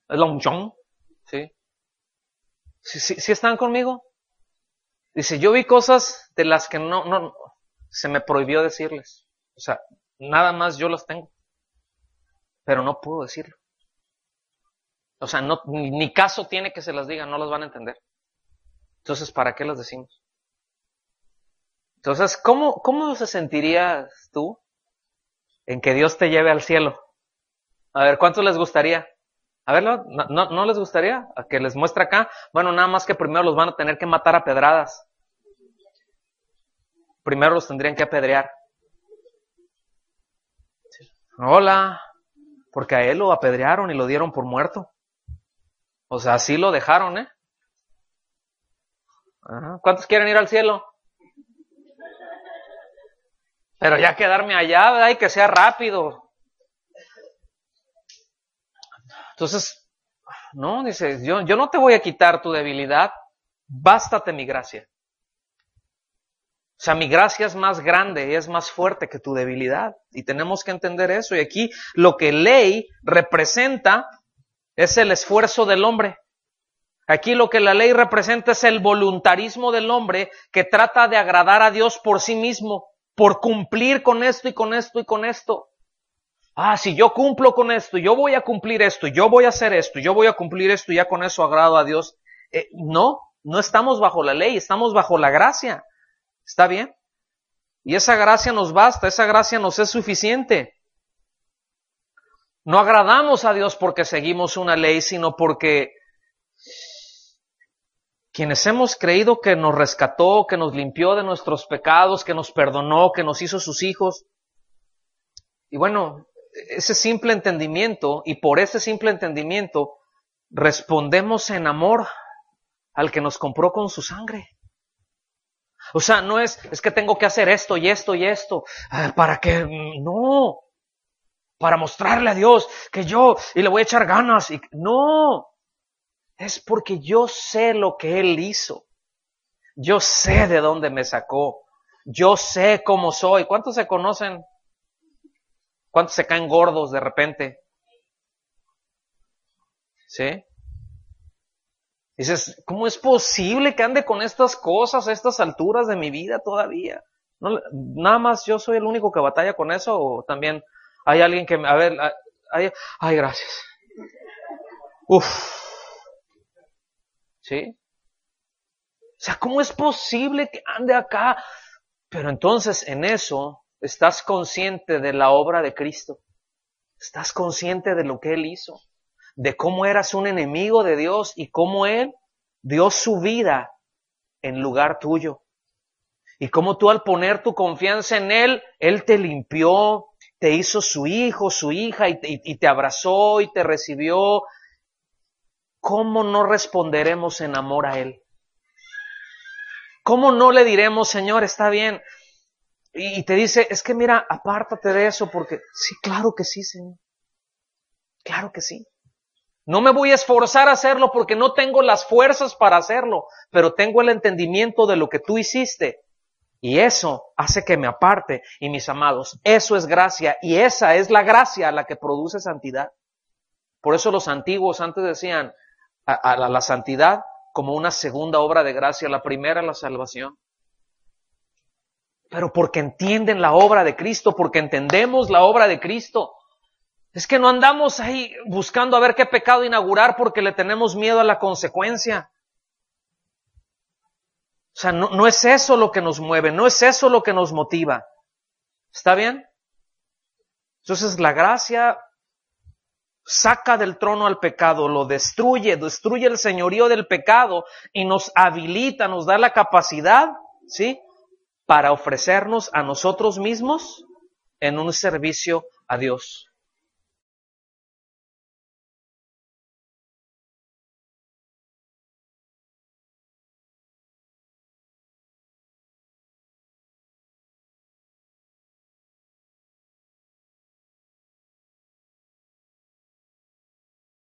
Es long John, ¿sí? ¿Sí están conmigo? Dice, yo vi cosas de las que no, se me prohibió decirles. O sea, nada más yo las tengo. Pero no puedo decirlo. O sea, ni caso tiene que se las diga, no las van a entender. Entonces, ¿para qué las decimos? Entonces, ¿cómo se sentirías tú en que Dios te lleve al cielo? A ver, ¿cuántos les gustaría? A ver, ¿no les gustaría? ¿A que les muestre acá? Bueno, nada más que primero los van a tener que matar a pedradas. Primero los tendrían que apedrear. Hola, porque a él lo apedrearon y lo dieron por muerto. O sea, así lo dejaron, ¿eh? Ajá. ¿Cuántos quieren ir al cielo? Pero ya quedarme allá, ¿verdad? Y que sea rápido. Entonces, no, dice, yo no te voy a quitar tu debilidad, bástate mi gracia. O sea, mi gracia es más grande, es más fuerte que tu debilidad. Y tenemos que entender eso. Y aquí lo que ley representa es el esfuerzo del hombre. Aquí lo que la ley representa es el voluntarismo del hombre que trata de agradar a Dios por sí mismo, por cumplir con esto y con esto y con esto. Si yo cumplo con esto, yo voy a cumplir esto, yo voy a hacer esto, yo voy a cumplir esto y ya con eso agrado a Dios. No estamos bajo la ley, estamos bajo la gracia. ¿Está bien? Y esa gracia nos basta, esa gracia nos es suficiente. No agradamos a Dios porque seguimos una ley, sino porque quienes hemos creído que nos rescató, que nos limpió de nuestros pecados, que nos perdonó, que nos hizo sus hijos. Y bueno, ese simple entendimiento, y por ese simple entendimiento, respondemos en amor al que nos compró con su sangre. O sea, no es que tengo que hacer esto y esto y esto, para que, no, para mostrarle a Dios que yo, y le voy a echar ganas, no, es porque yo sé lo que Él hizo, yo sé de dónde me sacó, yo sé cómo soy. ¿Cuántos se conocen? ¿Cuántos se caen gordos de repente? ¿Sí? Dices, ¿cómo es posible que ande con estas cosas a estas alturas de mi vida todavía? No, nada más yo soy el único que batalla con eso, o también hay alguien que, a ver, ay, gracias. ¿Sí? O sea, ¿cómo es posible que ande acá? Pero entonces en eso estás consciente de la obra de Cristo. Estás consciente de lo que Él hizo, de cómo eras un enemigo de Dios y cómo Él dio su vida en lugar tuyo. Y cómo tú al poner tu confianza en Él, Él te limpió, te hizo su hijo, su hija y te abrazó y te recibió. ¿Cómo no responderemos en amor a Él? ¿Cómo no le diremos, Señor, está bien? Y te dice, es que mira, apártate de eso porque, sí, claro que sí, Señor. Claro que sí. No me voy a esforzar a hacerlo porque no tengo las fuerzas para hacerlo, pero tengo el entendimiento de lo que tú hiciste. Y eso hace que me aparte. Y mis amados, eso es gracia. Y esa es la gracia la que produce santidad. Por eso los antiguos antes decían a la santidad como una segunda obra de gracia. La primera, la salvación. Pero porque entienden la obra de Cristo, porque entendemos la obra de Cristo. Es que no andamos ahí buscando a ver qué pecado inaugurar porque le tenemos miedo a la consecuencia. O sea, no es eso lo que nos mueve, no es eso lo que nos motiva. ¿Está bien? Entonces la gracia saca del trono al pecado, lo destruye el señorío del pecado y nos habilita, nos da la capacidad, ¿sí?, para ofrecernos a nosotros mismos en un servicio a Dios.